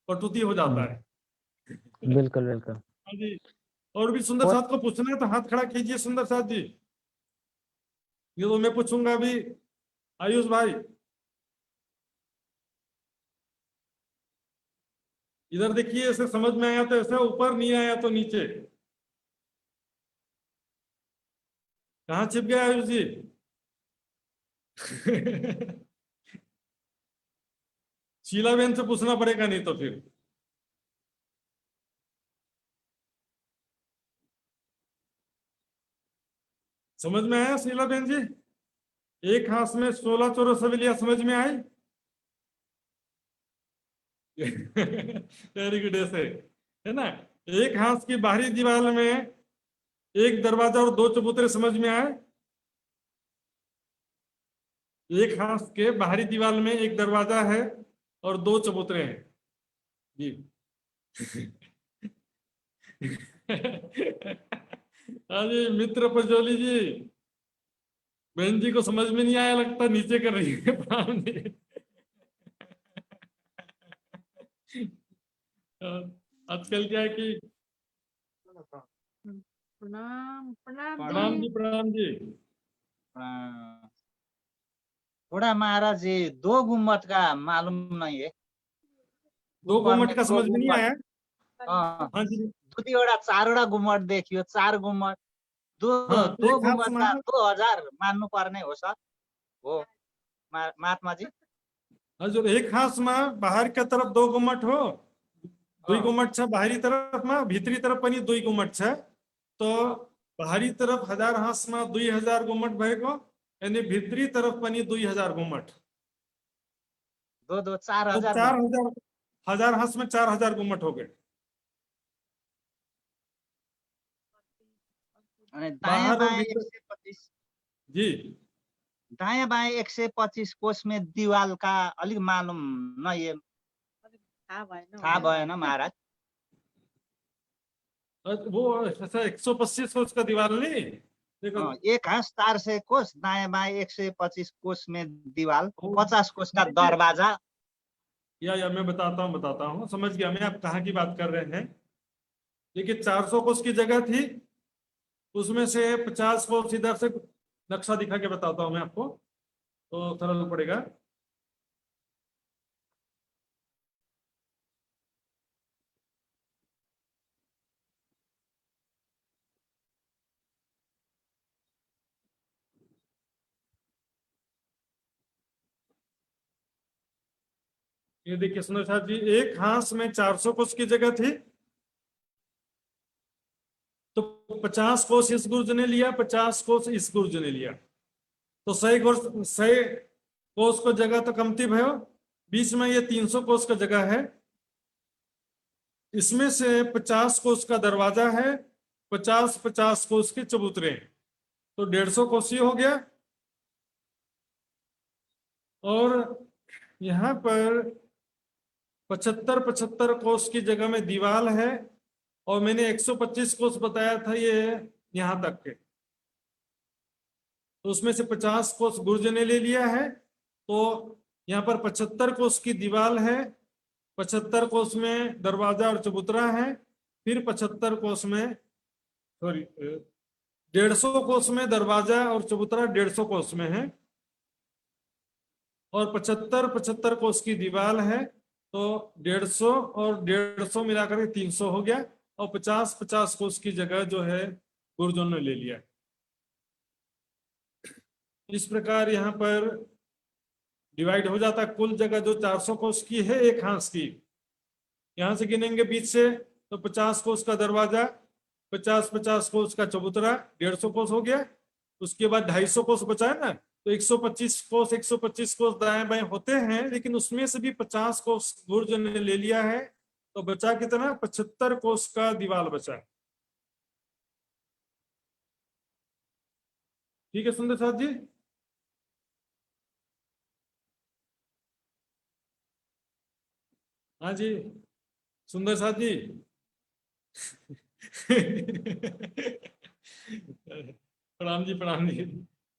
कटौती हो जाता है। बिल्कुल बिल्कुल। हाँ जी, और भी सुंदर साथ को पूछना है तो हाथ खड़ा कीजिए सुंदर साथ जी। ये तो मैं पूछूंगा अभी। आयुष भाई इधर देखिए, ऐसे समझ में आया तो ऐसे ऊपर, नहीं आया तो नीचे। कहाँ छिप गया आयुष जी? शीला बहन से पूछना पड़ेगा नहीं तो फिर। समझ में आया शीला बहन जी? एक हाथ में 16 चौरस हवेलियां समझ में आई? Very good. ऐसे है ना, एक हाथ की बाहरी दीवार में एक दरवाजा और 2 चबूतरे समझ में आए? एक हाथ के बाहरी दीवार में एक दरवाजा है और 2 चबूतरे हैं जी। अरे मित्र पजोली जी, बहन जी को समझ में नहीं आया लगता, नीचे कर रही है प्रणाम जी। आजकल क्या है कि प्रणाम प्रणाम प्रणाम जी, प्रणाम जी। थोड़ा महाराज जी 2 गुम्मट का मालूम नहीं है। 2 ऊपर गुम्मट में का 2 समझ में नहीं गुम्मट, आया? हाँ, हाँ जी। 2 4 गुम्मट देखियो, 4 गुम्मट, हाँ, 2 एक हाथ गुम्मट में का 2000 मान्नु पर्ने हो सर हो महात्मा जी। हजुर, एक हाथ में बाहर के तरफ 2 गुम्मट हो, 2 गुम्मट छ बाहरी तरफ में, भीतरी तरफ पनि 2 गुम्मट छ। तो बाहरी तरफ 1000 हाथ में 2000 गुम्मट भएको, यानी भीतरी तरफ पनि 2000 गुम्मट। 2 तो 4000 4000, 1000 हाथ में 4000 गुम्मट हो गए। दायाँ बाहर और बाएं भीतर 125, जी। दायाँ बाएं 125 कोष में दीवाल का अलिक मालूम नहीं है, थाहा भएन महाराज। वो ऐसा 125 को उसका दीवार नहीं देखो। एक हाथ 400 कोष, दायाँ बाएं 125 कोष में दीवाल, 50 कोष का दरवाजा। या मैं बताता हूँ, समझ गया मैं आप कहाँ की बात कर रहे हैं। देखिए 400 कोष की जगह थी, उसमें से 50 कोष इधर से नक्शा दिखा के बताता हूँ मैं आपको, तो सरल पड़ेगा। ये देखिए सुंदर साहब जी, एक हाथ में 400 कोष की जगह थी, तो 50 कोष इस गुर्ज ने लिया, 50 कोष इस गुर्ज ने लिया, तो 100 कोष को जगह तो कमती भयो। बीच में ये 300 कोष का जगह है, इसमें से 50 कोष का दरवाजा है, 50 कोष के चबूतरे, तो 150 कोष ही हो गया। और यहाँ पर 75 कोष की जगह में दीवाल है, और मैंने 125 कोष बताया था ये यहाँ तक के, तो उसमें से 50 कोष गुर्ज ने ले लिया है, तो यहाँ पर 75 कोष की दीवाल है, 75 कोष में दरवाजा और चबूतरा है, फिर 75 कोष में, सॉरी 150 कोष में दरवाजा और चबूतरा 150 कोष में है, और 75 कोष की दीवार है, तो 150 और 150 मिलाकर 300 हो गया, और 50 कोष की जगह जो है गुर्जों ने ले लिया। इस प्रकार यहाँ पर डिवाइड हो जाता है। कुल जगह जो 400 कोष की है एक हाथ की, यहाँ से गिनेंगे बीच से, तो 50 कोष का दरवाजा, 50 कोष का चबूतरा, 150 कोष हो गया। उसके बाद 250 कोष बचा है ना, तो 125 कोष दाएं बाएं होते हैं, लेकिन उसमें से भी 50 कोष गुर्ज ने ले लिया है, तो बचा कितना? 75 कोष का दीवार बचा। ठीक है सुंदर साथ जी। हाँ जी सुंदर साथ जी। प्रणाम जी, प्रणाम जी।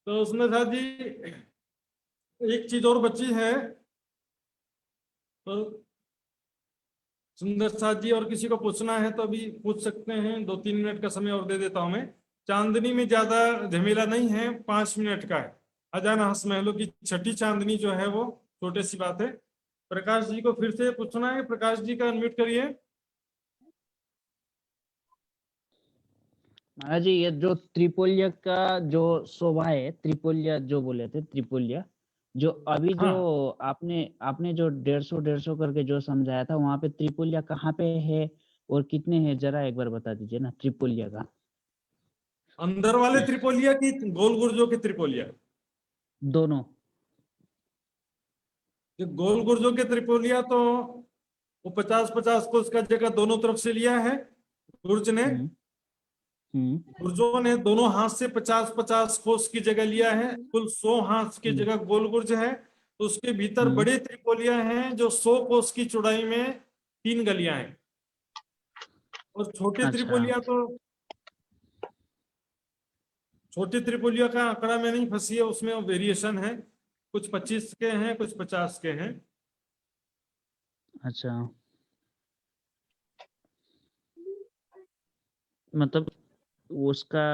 तो सुंदर साथ जी, एक चीज और बची है, तो सुंदर साथ जी, और किसी को पूछना है तो अभी पूछ सकते हैं, 2-3 मिनट का समय और दे देता हूं मैं। चांदनी में ज्यादा झमेला नहीं है, 5 मिनट का है। अजान हंस महलों की छठी चांदनी जो है वो छोटी सी बात है। प्रकाश जी को फिर से पूछना है, प्रकाश जी का अनम्यूट करिए। महाराज जी, ये जो त्रिपोल्य का जो शोभा है, त्रिपोल्य जो बोले थे, त्रिपोल्य जो अभी जो हाँ। आपने जो 150 करके जो समझाया था, वहां पे त्रिपोल्य कहाँ पे है और कितने हैं, जरा एक बार बता दीजिए ना त्रिपोल्य का। अंदर वाले त्रिपोलिया की गोल गुर्जों के त्रिपोलिया? दोनों। जो गोल गुर्जों के त्रिपोलिया तो वो 50-50 को उसका जगह दोनों तरफ से लिया है गुर्ज ने। हम्म। हम्म। गुर्जों ने दोनों हाथ से 50-50 कोस की जगह लिया है, कुल 100 हाथ की हम्म। जगह गोल गुर्ज है। तो उसके भीतर हम्म। बड़े त्रिपोलिया हैं जो 100 कोस की चौड़ाई में 3 गलियां हैं, और अच्छा। छोटे त्रिपोलिया का आंकड़ा में नहीं फंसी है, उसमें वेरिएशन है, कुछ 25 के हैं, कुछ 50 के हैं। अच्छा, मतलब उसका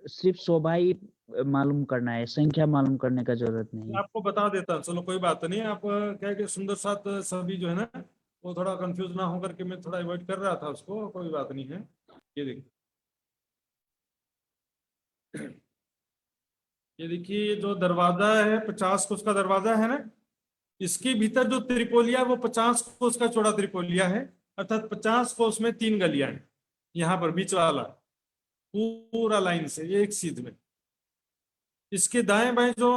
सिर्फ शोभा ही मालूम करना है, संख्या मालूम करने का जरूरत नहीं मैं है। आपको बता देता हूँ, चलो कोई बात नहीं। आप क्या है कि सुंदर साथ सभी जो है ना, वो थोड़ा कंफ्यूज ना होकर के मैं थोड़ा अवॉइड कर रहा था उसको, कोई बात नहीं है। ये देखिए, ये देखिए, ये जो दरवाजा है 50 कोस का दरवाजा है ना, इसके भीतर जो त्रिपोलिया वो 50 कोस का चौड़ा त्रिपोलिया है, अर्थात 50 कोस में 3 गलियां हैं। यहाँ पर बीच वाला पूरा लाइन से ये एक सीध में। इसके दाएं बाएं जो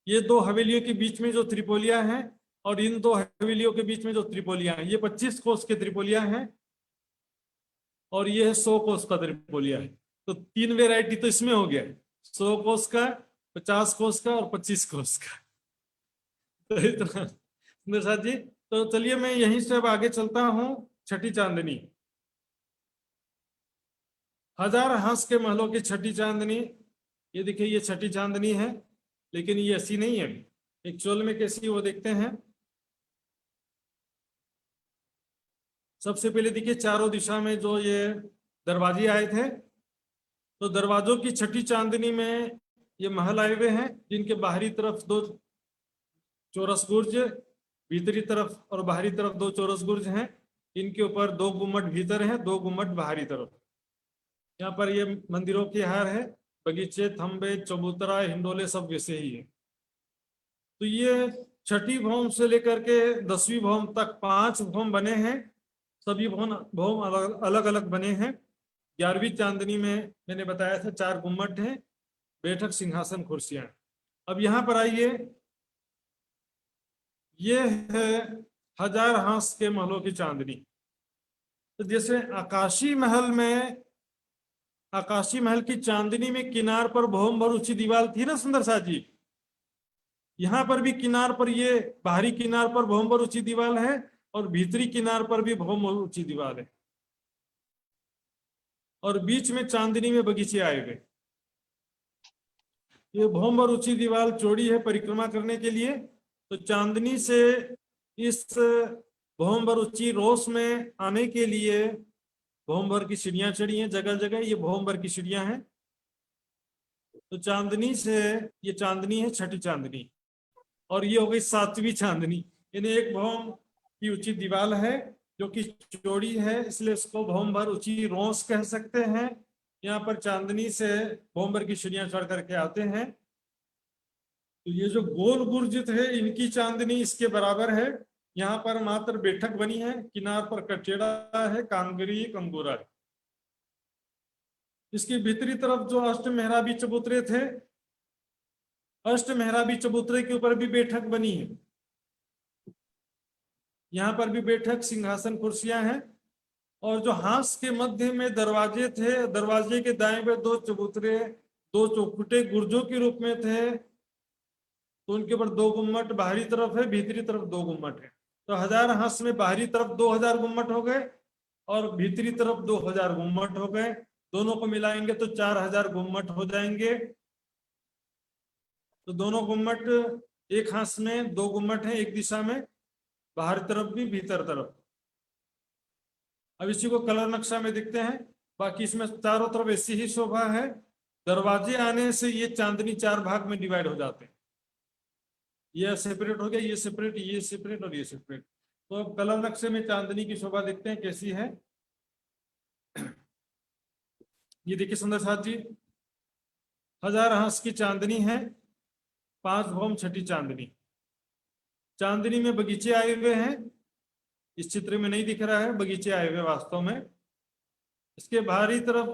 ये 2 हवेलियों के बीच में जो त्रिपोलिया है, और इन 2 हवेलियों के बीच में जो त्रिपोलिया है, ये 25 कोस के त्रिपोलिया हैं, और ये है 100 कोस का त्रिपोलिया है। तो 3 वेराइटी तो इसमें हो गया, 100 कोस का, 50 कोस का और 25 कोस का। तो इतना सुंदर साथ जी। तो चलिए मैं यहीं से अब आगे चलता हूँ। छठी चांदनी, 1000 हंस के महलों की छठी चांदनी। ये देखिए, ये छठी चांदनी है, लेकिन ये ऐसी नहीं है। एक्चुअल में कैसी वो देखते हैं। सबसे पहले देखिए, चारों दिशा में जो ये दरवाजे आए थे, तो दरवाजों की छठी चांदनी में ये महल आए हुए हैं, जिनके बाहरी तरफ 2 चौरस गुर्ज, भीतरी तरफ और बाहरी तरफ 2 चौरस गुर्ज हैं। इनके ऊपर 2 गुम्मट भीतर हैं, 2 गुम्मट बाहरी तरफ। यहाँ पर ये मंदिरों के हार है, बगीचे, थंबे, चबूतरा, हिंडोले सब वैसे ही है। तो ये छठी भौम से लेकर के 10वीं भौम तक 5 भौम बने हैं। सभी भौम अलग अलग बने हैं। 11वीं चांदनी में मैंने बताया था 4 गुम्मट हैं, बैठक, सिंहासन, कुर्सियां। अब यहाँ पर आइए, ये है 1000 हांस के महलों की चांदनी। तो जैसे आकाशी महल की चांदनी में किनार पर भौम भर ऊंची दीवार थी ना सुंदर साथ जी, यहाँ पर भी किनार पर, ये बाहरी किनार पर भौम भर ऊंची दीवार है, और भीतरी किनार पर भी भौम भर ऊंची दीवार है, और बीच में चांदनी में बगीचे आए हुए। ये भौम भर ऊंची दीवार चौड़ी है परिक्रमा करने के लिए। तो चांदनी से इस भौम भर ऊंची रोस में आने के लिए भौम भर की सीढ़ियां चढ़ी हैं, जगह जगह ये भौम भर की सीढ़ियां हैं। तो चांदनी से, ये चांदनी है छठी चांदनी, और ये हो गई 7वीं चांदनी। यानी एक भौम की ऊंची दीवार है जो कि चौड़ी है, इसलिए इसको भौम भर ऊंची रोस कह सकते हैं। यहाँ पर चांदनी से भौम भर की सीढ़ियां चढ़ करके आते हैं। तो ये जो गोल गुर्ज थे, इनकी चांदनी इसके बराबर है। यहाँ पर मात्र बैठक बनी है, किनार पर कचेड़ा है, कांगरी, कंगूरा है। इसकी भीतरी तरफ जो अष्ट मेहराबी चबूतरे थे, अष्ट मेहराबी चबूतरे के ऊपर भी बैठक बनी है। यहाँ पर भी बैठक, सिंहासन, कुर्सियां हैं। और जो हांस के मध्य में दरवाजे थे, दरवाजे के दाएं में 2 चबूतरे, 2 चौखुटे गुर्जों के रूप में थे। तो उनके ऊपर 2 गुम्मट बाहरी तरफ है, भीतरी तरफ 2 गुम्मट है। तो 1000 हांस में बाहरी तरफ 2000 गुम्मट हो गए, और भीतरी तरफ 2000 गुम्मट हो गए। दोनों को मिलाएंगे तो 4000 गुम्मट हो जाएंगे। तो दोनों गुम्मट, एक हांस में 2 गुम्मट है, एक दिशा में, बाहर तरफ भी, भीतर तरफ। अब इसी को कलर नक्शा में देखते हैं। बाकी इसमें चारों तरफ ऐसी ही शोभा है। दरवाजे आने से ये चांदनी 4 भाग में डिवाइड हो जाते हैं। ये सेपरेट हो गया, ये सेपरेट, ये सेपरेट और ये सेपरेट। तो अब कलर नक्शे में चांदनी की शोभा देखते हैं कैसी है। ये देखिए सुंदर साथ जी, 1000 हंस की चांदनी है, 5 भौम छठी चांदनी। चांदनी में बगीचे आए हुए हैं, इस चित्र में नहीं दिख रहा है, बगीचे आए हुए वास्तव में। इसके बाहरी तरफ,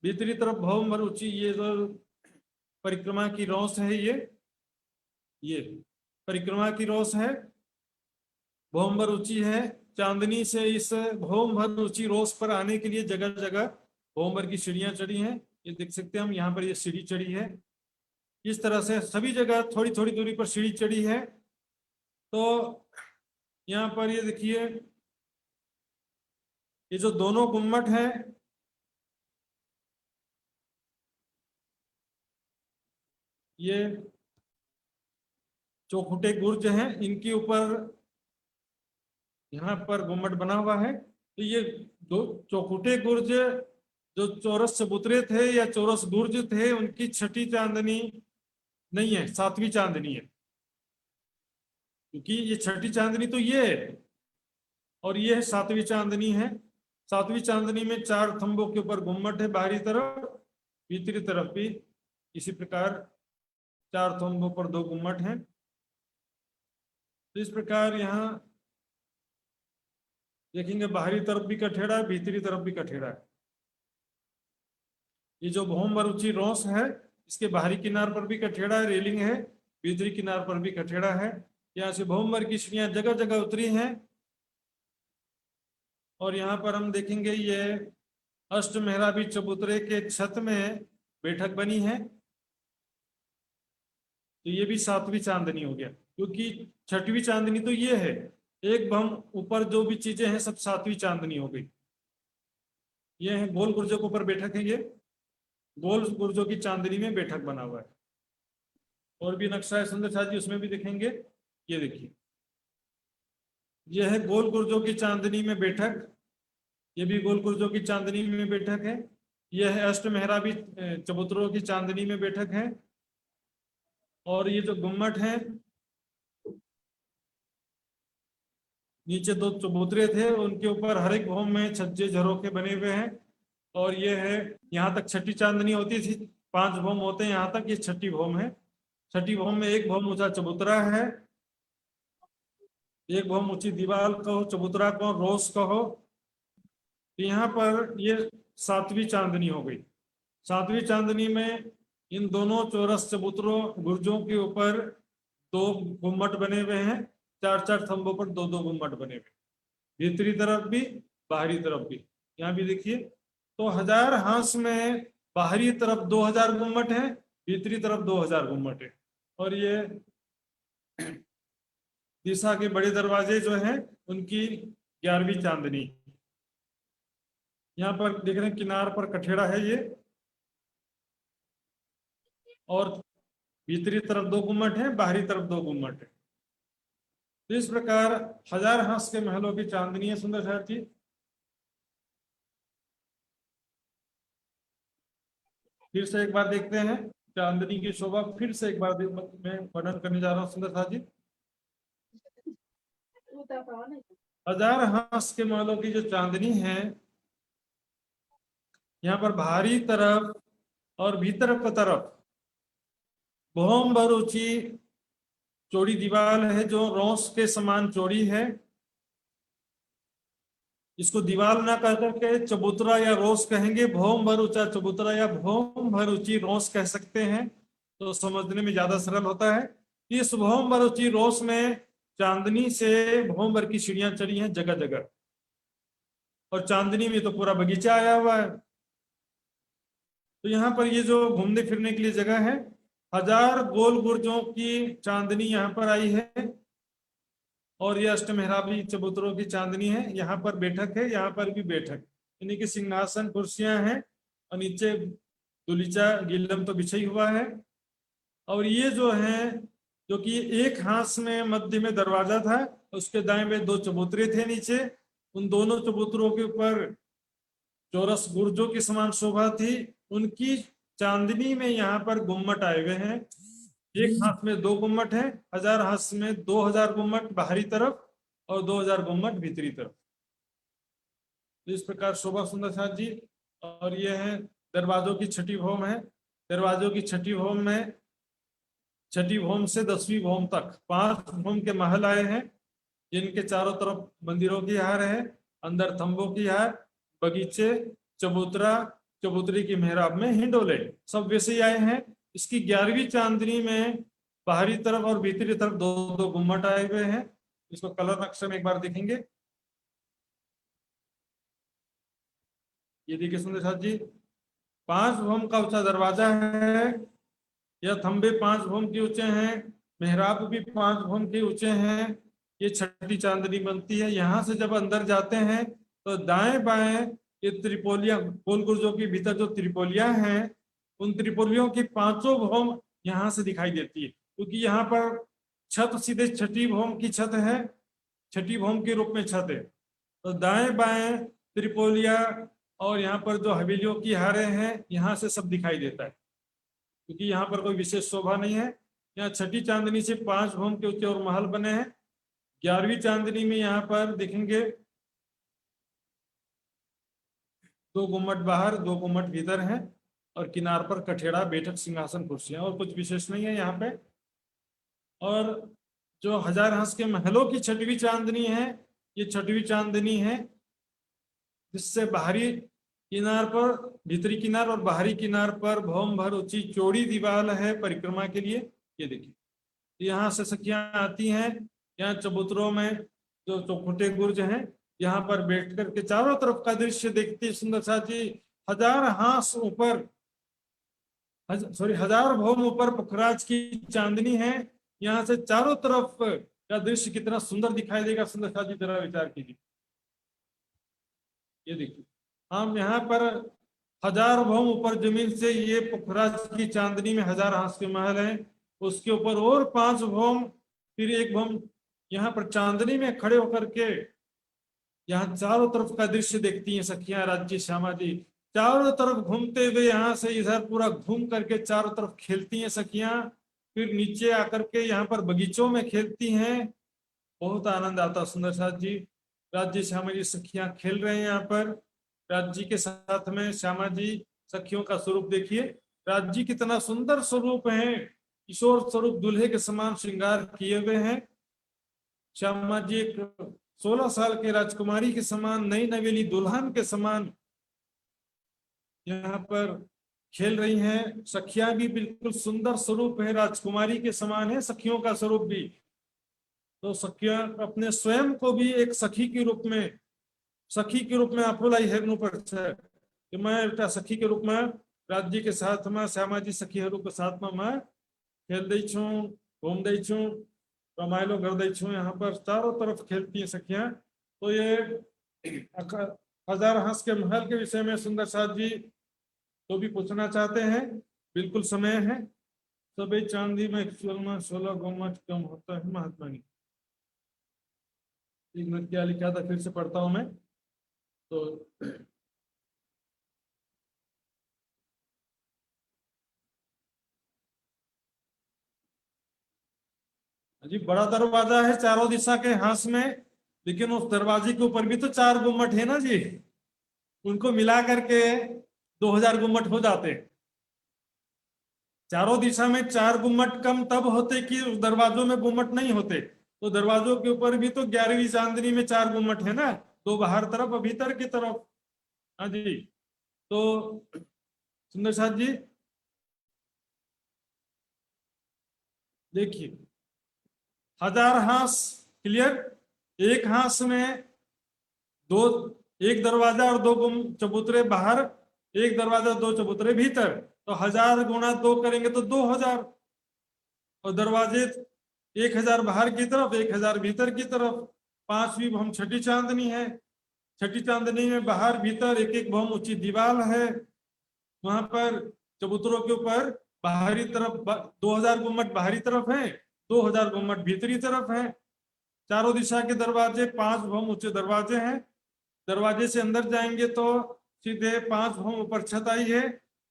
भीतरी तरफ भौम भर ऊंची ये जो परिक्रमा की रोस है, ये परिक्रमा की रोस है, भौम भर ऊंची है। चांदनी से इस भौम भर ऊंची रोस पर आने के लिए जगह जगह भौम भर की सीढ़ियां चढ़ी हैं। ये देख सकते हैं हम, यहाँ पर ये सीढ़ी चढ़ी है। इस तरह से सभी जगह थोड़ी थोड़ी दूरी पर सीढ़ी चढ़ी है। तो यहाँ पर ये देखिए, ये जो दोनों गुम्मट हैं, ये चौखुटे गुर्ज हैं, इनके ऊपर यहाँ पर गुम्मट बना हुआ है। तो ये दो चौखुटे गुर्ज जो चौरस चबूतरे थे या चौरस गुर्ज थे, उनकी छठी चांदनी नहीं है, 7वीं चांदनी है। क्योंकि ये छठी चांदनी तो ये है और ये है 7वीं चांदनी है। 7वीं चांदनी में 4 थंबों के ऊपर गुम्मट है बाहरी तरफ, भीतरी तरफ भी इसी प्रकार 4 थंबों पर 2 गुम्मट हैं। तो इस प्रकार यहाँ देखेंगे बाहरी तरफ भी कठेड़ा है, भीतरी तरफ भी कठेड़ा है। ये जो भौम भर ऊंची रोस है, इसके बाहरी किनार पर भी कठेड़ा है, रेलिंग है, भीतरी किनार पर भी कठेड़ा है। यहाँ से भौम भर की सीढ़ियां जगह जगह उतरी हैं। और यहाँ पर हम देखेंगे ये अष्ट मेहराबी चबूतरे के छत में बैठक बनी है। तो ये भी 7वीं चांदनी हो गया, क्योंकि 6वीं चांदनी तो ये है। एक भम ऊपर जो भी चीजें हैं सब 7वीं चांदनी हो गई। ये है गोल गुर्जों के ऊपर बैठक है, ये गोल गुर्जों की चांदनी में बैठक बना हुआ है। और भी नक्शा है सुंदर साथ जी, उसमें भी दिखेंगे। ये देखिए, ये है गोल गुर्जों की चांदनी में बैठक, ये भी गोल गुर्जों की चांदनी में बैठक है। यह है अष्ट मेहराबी चबूतरों की चांदनी में बैठक है। और ये जो गुम्मट है, नीचे 2 चबूतरे थे, उनके ऊपर हर एक भौम में छज्जे झरोखे बने हुए हैं। और ये है, यहाँ तक छठी चांदनी होती थी, 5 भौम होते हैं यहाँ तक, ये छठी भौम है। छठी भौम में 1 भौम ऊंचा चबूतरा है, 1 भौम ऊंची दीवार कहो, चबूतरा कहो, रोस कहो। तो यहाँ पर ये 7वीं चांदनी हो गई। 7वीं चांदनी में इन दोनों चौरस चबूतरों गुर्जों के ऊपर 2 गुम्मट बने हुए हैं, 4-4 थंबों पर 2-2 गुम्मट बने हुए, भीतरी तरफ भी बाहरी तरफ भी। यहाँ भी देखिए, तो 1000 हंस में बाहरी तरफ 2000 गुम्मट है, भीतरी तरफ 2000 गुम्मट है। और ये दिशा के बड़े दरवाजे जो हैं उनकी 11वीं चांदनी। यहाँ पर देख रहे हैं किनार पर कठेड़ा है ये, और भीतरी तरफ 2 गुम्मट है, बाहरी तरफ 2 गुम्मट है। तो इस प्रकार 1000 हंस के महलों की चांदनी है सुंदर साथ जी। फिर से एक बार देखते हैं चांदनी की शोभा, फिर से एक बार मैं वर्णन करने जा रहा हूँ सुंदर साथ जी। 1000 हंस के महलों की जो चांदनी है, यहाँ पर बाहरी तरफ और भीतर की तरफ भौम भर ऊंची चौड़ी दीवार है, जो रोस के समान चौड़ी है। इसको दीवार ना कह करके चबूतरा या रोस कहेंगे, भौम भर ऊंचा चबूतरा या भौम भर ऊंची रोस कह सकते हैं, तो समझने में ज्यादा सरल होता है। इस भौम भर ऊंची रोस में चांदनी से भौम भर की सीढ़ियां चढ़ी हैं जगह जगह, और चांदनी में तो पूरा बगीचा आया हुआ है। तो यहाँ पर ये जो घूमने फिरने के लिए जगह है, 1000 गोल गुर्जों की चांदनी यहाँ पर आई है। और ये अष्ट मेहराबी चबूतरों की चांदनी है। यहाँ पर बैठक है, यहाँ पर भी बैठक, यानी कि सिंहासन कुर्सियां हैं, और नीचे दुलीचा गिल्लम तो बिछा हुआ है। और ये जो है, जो कि एक हाथ में मध्य में दरवाजा था, उसके दाएं में 2 चबूतरे थे नीचे, उन दोनों चबूतरों के ऊपर चौरस गुर्जों की समान शोभा थी। उनकी चांदनी में यहाँ पर गुम्मट आए हुए हैं। एक हाथ में 2 गुम्मट है, 1000 हाथ में 2000 गुम्मट बाहरी तरफ और 2000 गुम्मट भीतरी तरफ। इस प्रकार शोभा सुंदर साथ जी। और यह है दरवाजों की छठी भौम है। दरवाजों की छठी भौम में छठी भौम से 10वीं भौम तक 5 भौम के महल आए हैं, जिनके चारों तरफ मंदिरों की हार है, अंदर थंबों की हार, बगीचे, चबूतरा, चबूतरी की मेहराब में हिंडोले सब वैसे ही आए हैं। इसकी 11वीं चांदनी में बाहरी तरफ और भीतरी तरफ 2-2 गुम्मट आए हुए हैं। इसको कलर नक्शे में एक बार देखेंगे। ये देखिए सुंदर साथ जी, 5 भौम का ऊंचा दरवाजा है। यह थंबे 5 भौम के ऊंचे हैं, मेहराब भी 5 भौम के ऊंचे हैं। ये छठी चांदनी बनती है। यहाँ से जब अंदर जाते हैं तो दाएं बाएं ये त्रिपोलिया गोल गुर्जों के भीतर जो त्रिपोलियां हैं, उन त्रिपोलियों की 5 भौम यहाँ से दिखाई देती है, क्योंकि यहाँ पर छत सीधे छठी भौम की छत है, छठी भौम के रूप में छत है। तो दाएं बाएं त्रिपोलिया और यहाँ पर जो हवेलियों की हारे हैं यहाँ से सब दिखाई देता है, क्योंकि यहाँ पर कोई विशेष शोभा नहीं है। यहाँ छठी चांदनी से 5 भौम के ऊंचे और महल बने हैं। 11वीं चांदनी में यहाँ पर देखेंगे 2 गुम्मट बाहर 2 गुम्मट भीतर हैं और किनार पर कठेड़ा, बैठक, सिंहासन, कुर्सियां और कुछ विशेष नहीं है यहाँ पे। और जो 1000 हाथ के महलों की छठवीं चांदनी है, ये छठवीं चांदनी है, जिससे बाहरी किनार पर, भीतरी किनार और बाहरी किनार पर भौम भर ऊंची चौड़ी दीवार है परिक्रमा के लिए। ये देखिए यहाँ से सखियां आती हैं। यहाँ चबूतरों में जो चौखुटे गुर्ज हैं, यहाँ पर बैठ करके चारों तरफ का दृश्य देखते सुंदर साथ जी। 1000 हाथ ऊपर, सॉरी 1000 भौम ऊपर पुखराज की चांदनी है। यहाँ से चारों तरफ का दृश्य कितना सुंदर दिखाई देगा सुंदर साथ जी, जरा विचार कीजिए। ये देखिए हम यहाँ पर 1000 भौम ऊपर जमीन से ये पुखराज की चांदनी में 1000 हाथ के महल है, उसके ऊपर और 5 भौम, फिर 1 भौम यहाँ पर चांदनी में खड़े होकर के यहाँ चारों तरफ का दृश्य देखती हैं सखियां, राज्य श्यामा जी। चारों तरफ घूमते हुए यहाँ से इधर पूरा घूम करके चारों तरफ खेलती हैं सखियां, फिर नीचे आकर के यहाँ पर बगीचों में खेलती हैं। बहुत आनंद आता सुंदर साथ जी। राज्य श्यामा जी सखियां खेल रहे हैं यहाँ पर। राज्य के साथ में श्यामा जी सखियों का स्वरूप देखिए। राज्य कितना सुंदर स्वरूप है, किशोर स्वरूप दूल्हे के समान श्रृंगार किए हुए हैं। श्यामा जी एक 16 साल के राजकुमारी के समान, नई नवेली दुल्हन के समान यहाँ पर खेल रही हैं। सखियां भी बिल्कुल सुंदर स्वरूप है, राजकुमारी के समान है सखियों का स्वरूप भी। तो सखियां अपने स्वयं को भी एक सखी के रूप में, सखी के रूप में अफोलाई हेरनु पर्छ कि मैं एउटा सखी के रूप में राज्य के साथ में श्यामा जी सखीहरूको साथमा मैं खेल्दैछु, घुम्दैछु, रमाइलो गर्दैछु। यहाँ पर चारों तरफ खेलती हैं सखियां। तो ये 1000 हाथ के महल के विषय में सुंदर साथ जी तो भी पूछना चाहते हैं, बिल्कुल समय है। सभी चांदी में 16 गुम्मट कम होता है महात्मा जी। एक मिनट क्या लिखा था, फिर से पढ़ता हूं मैं। तो जी बड़ा दरवाजा है चारों दिशा के हाथ में, लेकिन उस दरवाजे के ऊपर भी तो 4 गुम्मट है ना जी। उनको मिला करके 2000 गुम्मट हो जाते। चारों दिशा में 4 गुम्मट कम तब होते कि उस दरवाजों में गुम्मट नहीं होते। तो दरवाजों के ऊपर भी तो 11वीं चांदनी में 4 गुम्मट है ना, 2 बाहर तरफ और भीतर की तरफ। हाँ जी। तो सुंदर साथ जी देखिए 1000 हाथ क्लियर। एक हाथ में 1 दरवाजा और 2 चबूतरे बाहर, 1 दरवाजा 2 चबूतरे भीतर। तो 1000 गुणा 2 करेंगे तो 2000। और दरवाजे 1000 बाहर की तरफ, 1000 भीतर की तरफ। 5वीं भौम छठी चांदनी है। छठी चांदनी में बाहर भीतर 1-1 भौम ऊंची दीवार है। वहां पर चबूतरों के ऊपर बाहरी तरफ 2000 गुम्मट बाहरी तरफ है, 2000 गुम्मट भीतरी तरफ है। चारों दिशा के दरवाजे 5 भौम ऊंचे दरवाजे हैं। दरवाजे से अंदर जाएंगे तो सीधे 5 भवन ऊपर छत आई है,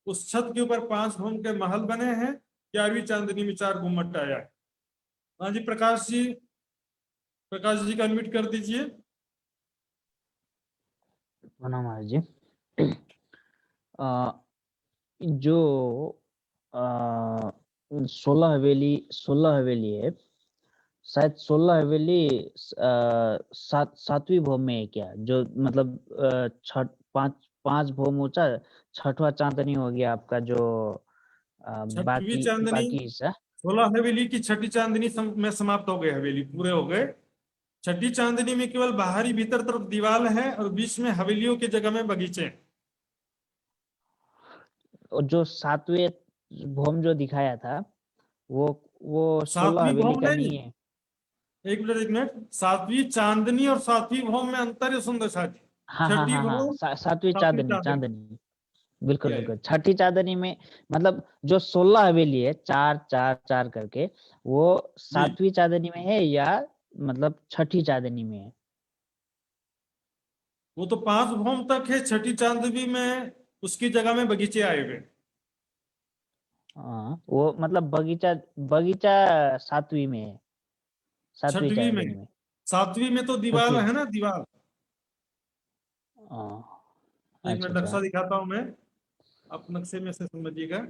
उस छत के ऊपर 5 भवन के महल बने हैं, 11वीं चांदनी में 4 गुम्मट आया है। हाँ जी प्रकाश जी का अनम्यूट कर दीजिए। प्रणाम महाराज जी। जो 16 हवेली है, शायद 16 हवेली 7वीं भौम में है क्या? जो मतलब 5 भौम ऊंचा, 6वां चांदनी हो गया आपका, जो छठवीं चांदनी बाकी हिस्सा। 16 हवेली की छठी चांदनी में समाप्त हो गए, हवेली पूरे हो गए। छठी चांदनी में केवल बाहरी भीतर तरफ दीवार है और बीच में हवेलियों की जगह में बगीचे हैं। और जो 7वें भौम जो दिखाया था वो 16 7वीं हवेली भौम का नहीं, नहीं है। एक मिनट, 7वीं चांदनी और 7वीं भौम में अंतर है सुंदर साथ। हाँ छठी भौम 7वीं चांदनी, बिल्कुल क्या है? बिल्कुल। छठी चांदनी में मतलब जो 16 हवेली है, 4 4 4 करके, वो 7वीं चांदनी में है या मतलब छठी चांदनी में है? वो तो 5 भौम तक है, छठी चांदनी में उसकी जगह में बगीचे आए हुए। हाँ, वो मतलब बगीचा 7वीं में है, 7वीं छठवीं में, चांदनी में। 7वीं में तो दीवार छठवीं, है ना, दीवार। हाँ, एक अच्छा मिनट नक्शा अच्छा। दिखाता हूं मैं, आप नक्शे में से समझिएगा।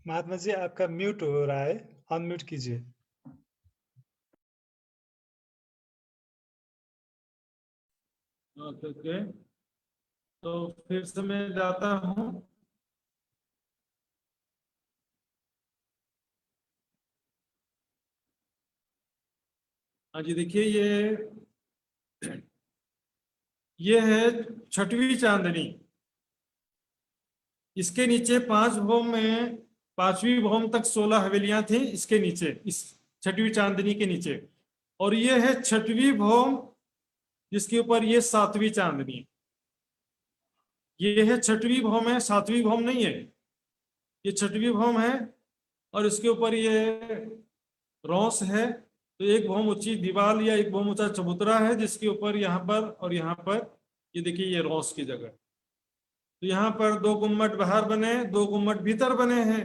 महात्मा जी आपका म्यूट हो रहा है, अनम्यूट कीजिए। ओके, तो फिर से मैं जाता हूं। हाँ जी देखिए, ये है छठवीं चांदनी। इसके नीचे 5 भौम में 5वीं भौम तक 16 हवेलियां थी, इसके नीचे, इस छठवीं चांदनी के नीचे। और ये है छठवीं भौम, जिसके ऊपर ये 7वीं चांदनी। ये है छठवीं भौम है, 7वीं भौम नहीं है, ये छठवीं भौम है। और इसके ऊपर ये रॉस है। तो एक भौम ऊंची दीवार या एक भौम ऊंचा चबूतरा है, जिसके ऊपर यहाँ पर और यहाँ पर ये देखिए ये रॉस की जगह। तो यहाँ पर 2 गुम्मट बाहर बने, 2 गुम्मट भीतर बने हैं।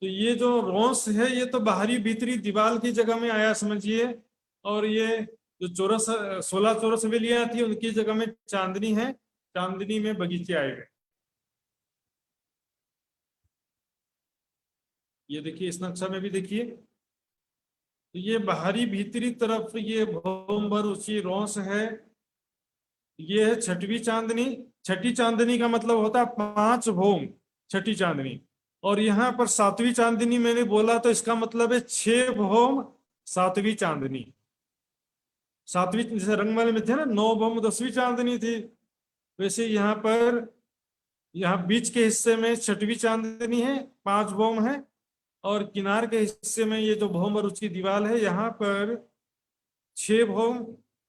तो ये जो रॉस है ये तो बाहरी भीतरी दीवार की जगह में आया समझिए। और ये जो 16 चौरस हवेलियां थी उनकी जगह में चांदनी है, चांदनी में बगीचे आए गए। ये देखिए इस नक्शा में भी देखिए, तो ये बाहरी भीतरी तरफ ये भौम भर ऊंची रॉस है। ये है छठवीं चांदनी। छठी चांदनी का मतलब होता है 5 भौम, छठी चांदनी। और यहाँ पर 7वीं चांदनी मैंने बोला तो इसका मतलब है 6 भौम 7वीं चांदनी। 7वीं जैसे रंगमहल में थे ना 9 भौम 10वीं चांदनी थी, वैसे यहाँ पर यहाँ बीच के हिस्से में छठवीं चांदनी है, 5 भौम है। और किनार के हिस्से में ये जो भौम और उसकी दीवार है यहाँ पर 6 भौम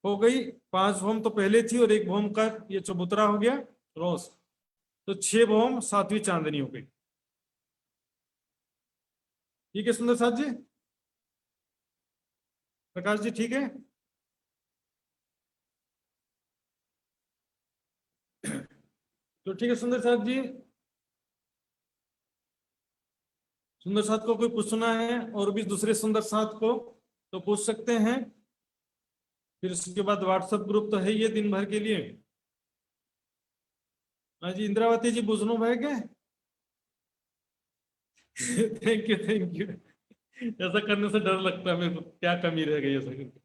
हो गई। 5 भौम तो पहले थी और 1 भौम का ये चबूतरा हो गया रोस। तो 6 भौम 7वीं चांदनी हो गई। ठीक है सुंदर साथ जी, प्रकाश जी ठीक है। तो ठीक है सुंदर साथ जी, सुंदर साथ को कोई पूछना है और भी दूसरे सुंदर साथ को तो पूछ सकते हैं। फिर उसके बाद व्हाट्सएप ग्रुप तो है ये दिन भर के लिए। हाँ जी इंद्रावती जी बुझनो भाई क्या थैंक यू थैंक यू। ऐसा करने से डर लगता है मेरे को, क्या कमी रह गई ऐसा करके।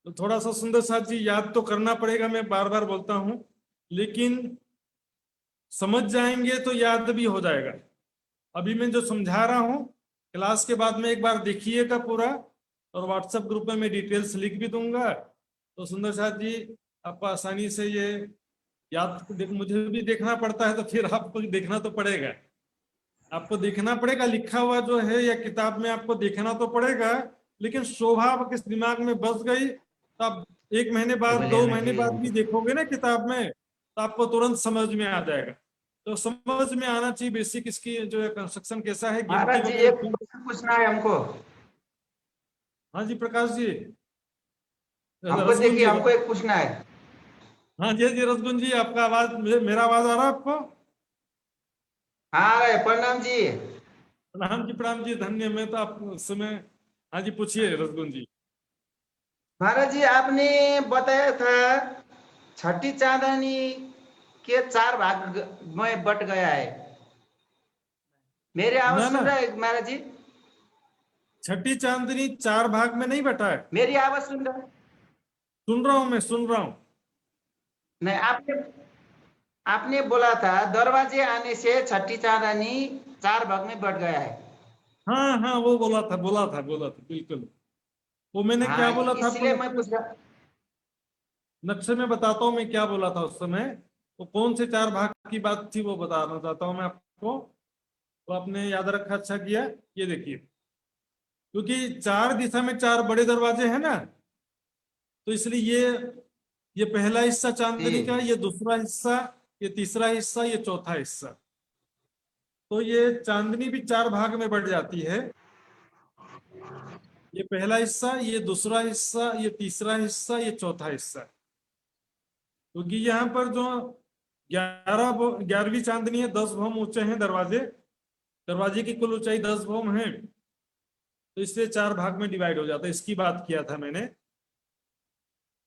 तो थोड़ा सा सुंदर साथ जी याद तो करना पड़ेगा, मैं बार बार बोलता हूं, लेकिन समझ जाएंगे तो याद भी हो जाएगा। अभी मैं जो समझा रहा हूं क्लास के बाद में एक बार देखिएगा पूरा, और व्हाट्सएप ग्रुप में मैं डिटेल्स लिख भी दूंगा, तो सुंदर साथ जी आपको आसानी से ये याद मुझे भी देखना पड़ता है, तो फिर आपको देखना तो पड़ेगा, आपको देखना पड़ेगा लिखा हुआ जो है या किताब में आपको देखना तो पड़ेगा, लेकिन शोभा आपके किस दिमाग में बस गई तो आप 1 महीने बाद 2 महीने बाद भी देखोगे ना किताब में, तो आपको तुरंत समझ में आ जाएगा। तो समझ में आना चाहिए बेसिक इसकी जो है कंस्ट्रक्शन कैसा है। महाराज जी एक क्वेश्चन पूछना है हमको। हाँ जी प्रकाश जी, हमको रसगुन देखिए जी, हमको एक पूछना है। हाँ जी जी रसगुन जी, आपका आवाज मेरा आवाज आ रहा है आपको? हाँ प्रणाम जी। प्रणाम जी धन्य। मैं तो आप उस समय, हाँ जी पूछिए रसगुन जी। महाराज जी आपने बताया था छठी चांदनी के 4 भाग में बट गया है। मेरे आवाज ना सुन ना, रहे हैं महाराज जी? छठी चांदनी 4 भाग में नहीं बटा है। मेरी आवाज सुन रहे हैं? सुन रहा हूं, मैं सुन रहा हूं। नहीं, आपने बोला था दरवाजे आने से छठी चांदनी 4 भाग में बट गया है। हाँ हाँ, वो बोला था बिल्कुल। वो मैंने क्या बोला था आपको इसलिए मैं पूछ रहा। नक्शे में बताता हूँ मैं क्या बोला था उस समय। वो कौन से 4 भाग की बात थी वो बताना चाहता हूँ मैं आपको, तो आपने याद रखा, अच्छा किया। ये देखिए, क्योंकि 4 दिशा में 4 बड़े दरवाजे हैं ना, तो इसलिए ये पहला हिस्सा चांदनी का, ये दूसरा हिस्सा, ये तीसरा हिस्सा, ये चौथा हिस्सा। तो ये चांदनी भी 4 भाग में बढ़ जाती है। ये पहला हिस्सा, ये दूसरा हिस्सा, ये तीसरा हिस्सा, ये चौथा हिस्सा। क्योंकि यहाँ पर जो 11वीं चांदनी है, 10 भौम ऊंचे हैं दरवाजे की कुल ऊंचाई 10 भौम है, तो इससे 4 भाग में डिवाइड हो जाता है। इसकी बात किया था मैंने,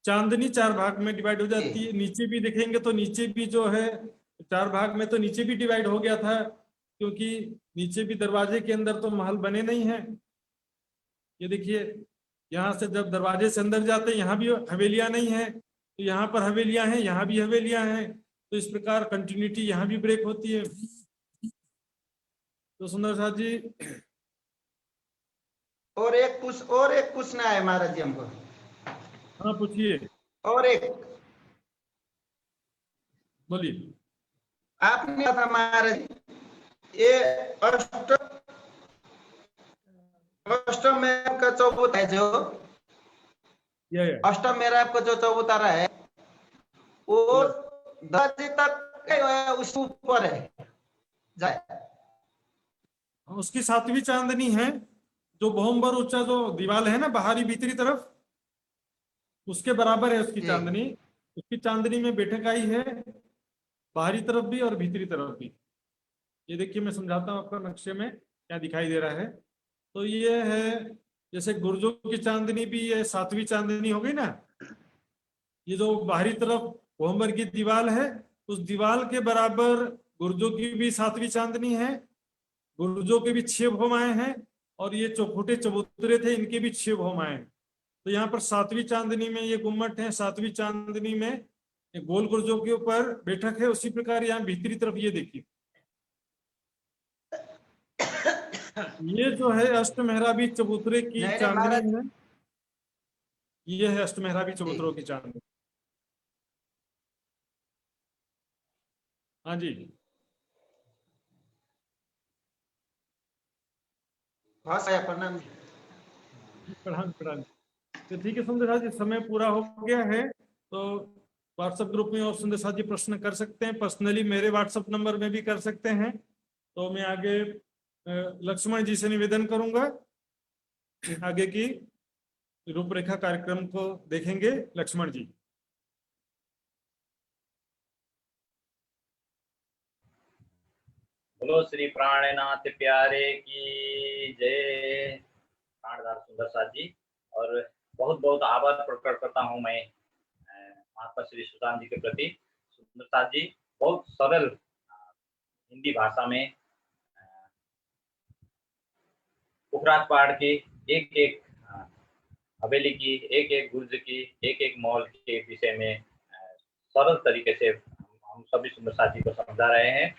चांदनी 4 भाग में डिवाइड हो जाती है। नीचे भी देखेंगे तो नीचे भी जो है 4 भाग में, तो नीचे भी डिवाइड हो गया था, क्योंकि नीचे भी दरवाजे के अंदर तो महल बने नहीं है। ये देखिए, यहाँ से जब दरवाजे से अंदर जाते हैं यहाँ भी हवेलियां नहीं है, तो यहाँ पर हवेलियां हैं, यहाँ भी हवेलियां हैं, तो इस प्रकार कंटिन्यूटी यहाँ भी ब्रेक होती है। तो सुंदर साथ जी, और एक पूछना है महाराज जी हमको। हाँ पूछिए, और एक बोलिए। आपने कहा था महाराज ये अष्टम मेहराब का चौबूत है, जो अष्टम मेहराब का जो चौबूतारा है वो दरवाजे तक उसके ऊपर है जाए। उसकी 7वीं चांदनी है, जो भौमभर ऊंचा जो दीवार है ना बाहरी भीतरी तरफ, उसके बराबर है उसकी चांदनी। उसकी चांदनी में बैठक आई है, बाहरी तरफ भी और भीतरी तरफ भी। ये देखिए, मैं समझाता हूँ आपको नक्शे में क्या दिखाई दे रहा है। तो ये है, जैसे गुर्जों की चांदनी भी ये 7वीं चांदनी हो गई ना। ये जो बाहरी तरफ भौमभर की दीवार है, उस दीवार के बराबर गुर्जों की भी 7वीं चांदनी है। गुर्जों के भी 6 भौमाएं हैं, और ये चौखुटे चबूतरे थे, इनके भी 6 भौमाएं हैं। तो यहाँ पर 7वीं चांदनी में ये गुम्मट है, 7वीं चांदनी में ये गोल गुर्जों के ऊपर बैठक है। उसी प्रकार यहाँ भीतरी तरफ ये देखिए, ये जो है अष्टमेहराबी चबूतरे की चांदनी है। ये है अष्टमेहराबी चबूतरों की चांदनी। हाँ जी, प्रणाम। प्रणाम। तो ठीक है सुंदर साथ जी, समय पूरा हो गया है, तो व्हाट्सएप ग्रुप में और सुंदर साथ जी प्रश्न कर सकते हैं, पर्सनली मेरे व्हाट्सएप नंबर में भी कर सकते हैं। तो मैं आगे लक्ष्मण जी से निवेदन करूंगा, आगे की रूपरेखा कार्यक्रम को देखेंगे। लक्ष्मण जी। बोलो श्री प्राणनाथ प्यारे की जय। प्राणदास सुंदर साथ जी, और बहुत बहुत आभार प्रकट करता हूँ मैं महात्मा श्री सुशांत जी के प्रति। सुंदर साथ जी बहुत सरल हिंदी भाषा में पुखराज पहाड़ की एक एक हवेली की, एक एक गुर्ज की, एक एक मॉल के विषय में सरल तरीके से हम सभी सुंदर साथ जी को समझा रहे हैं।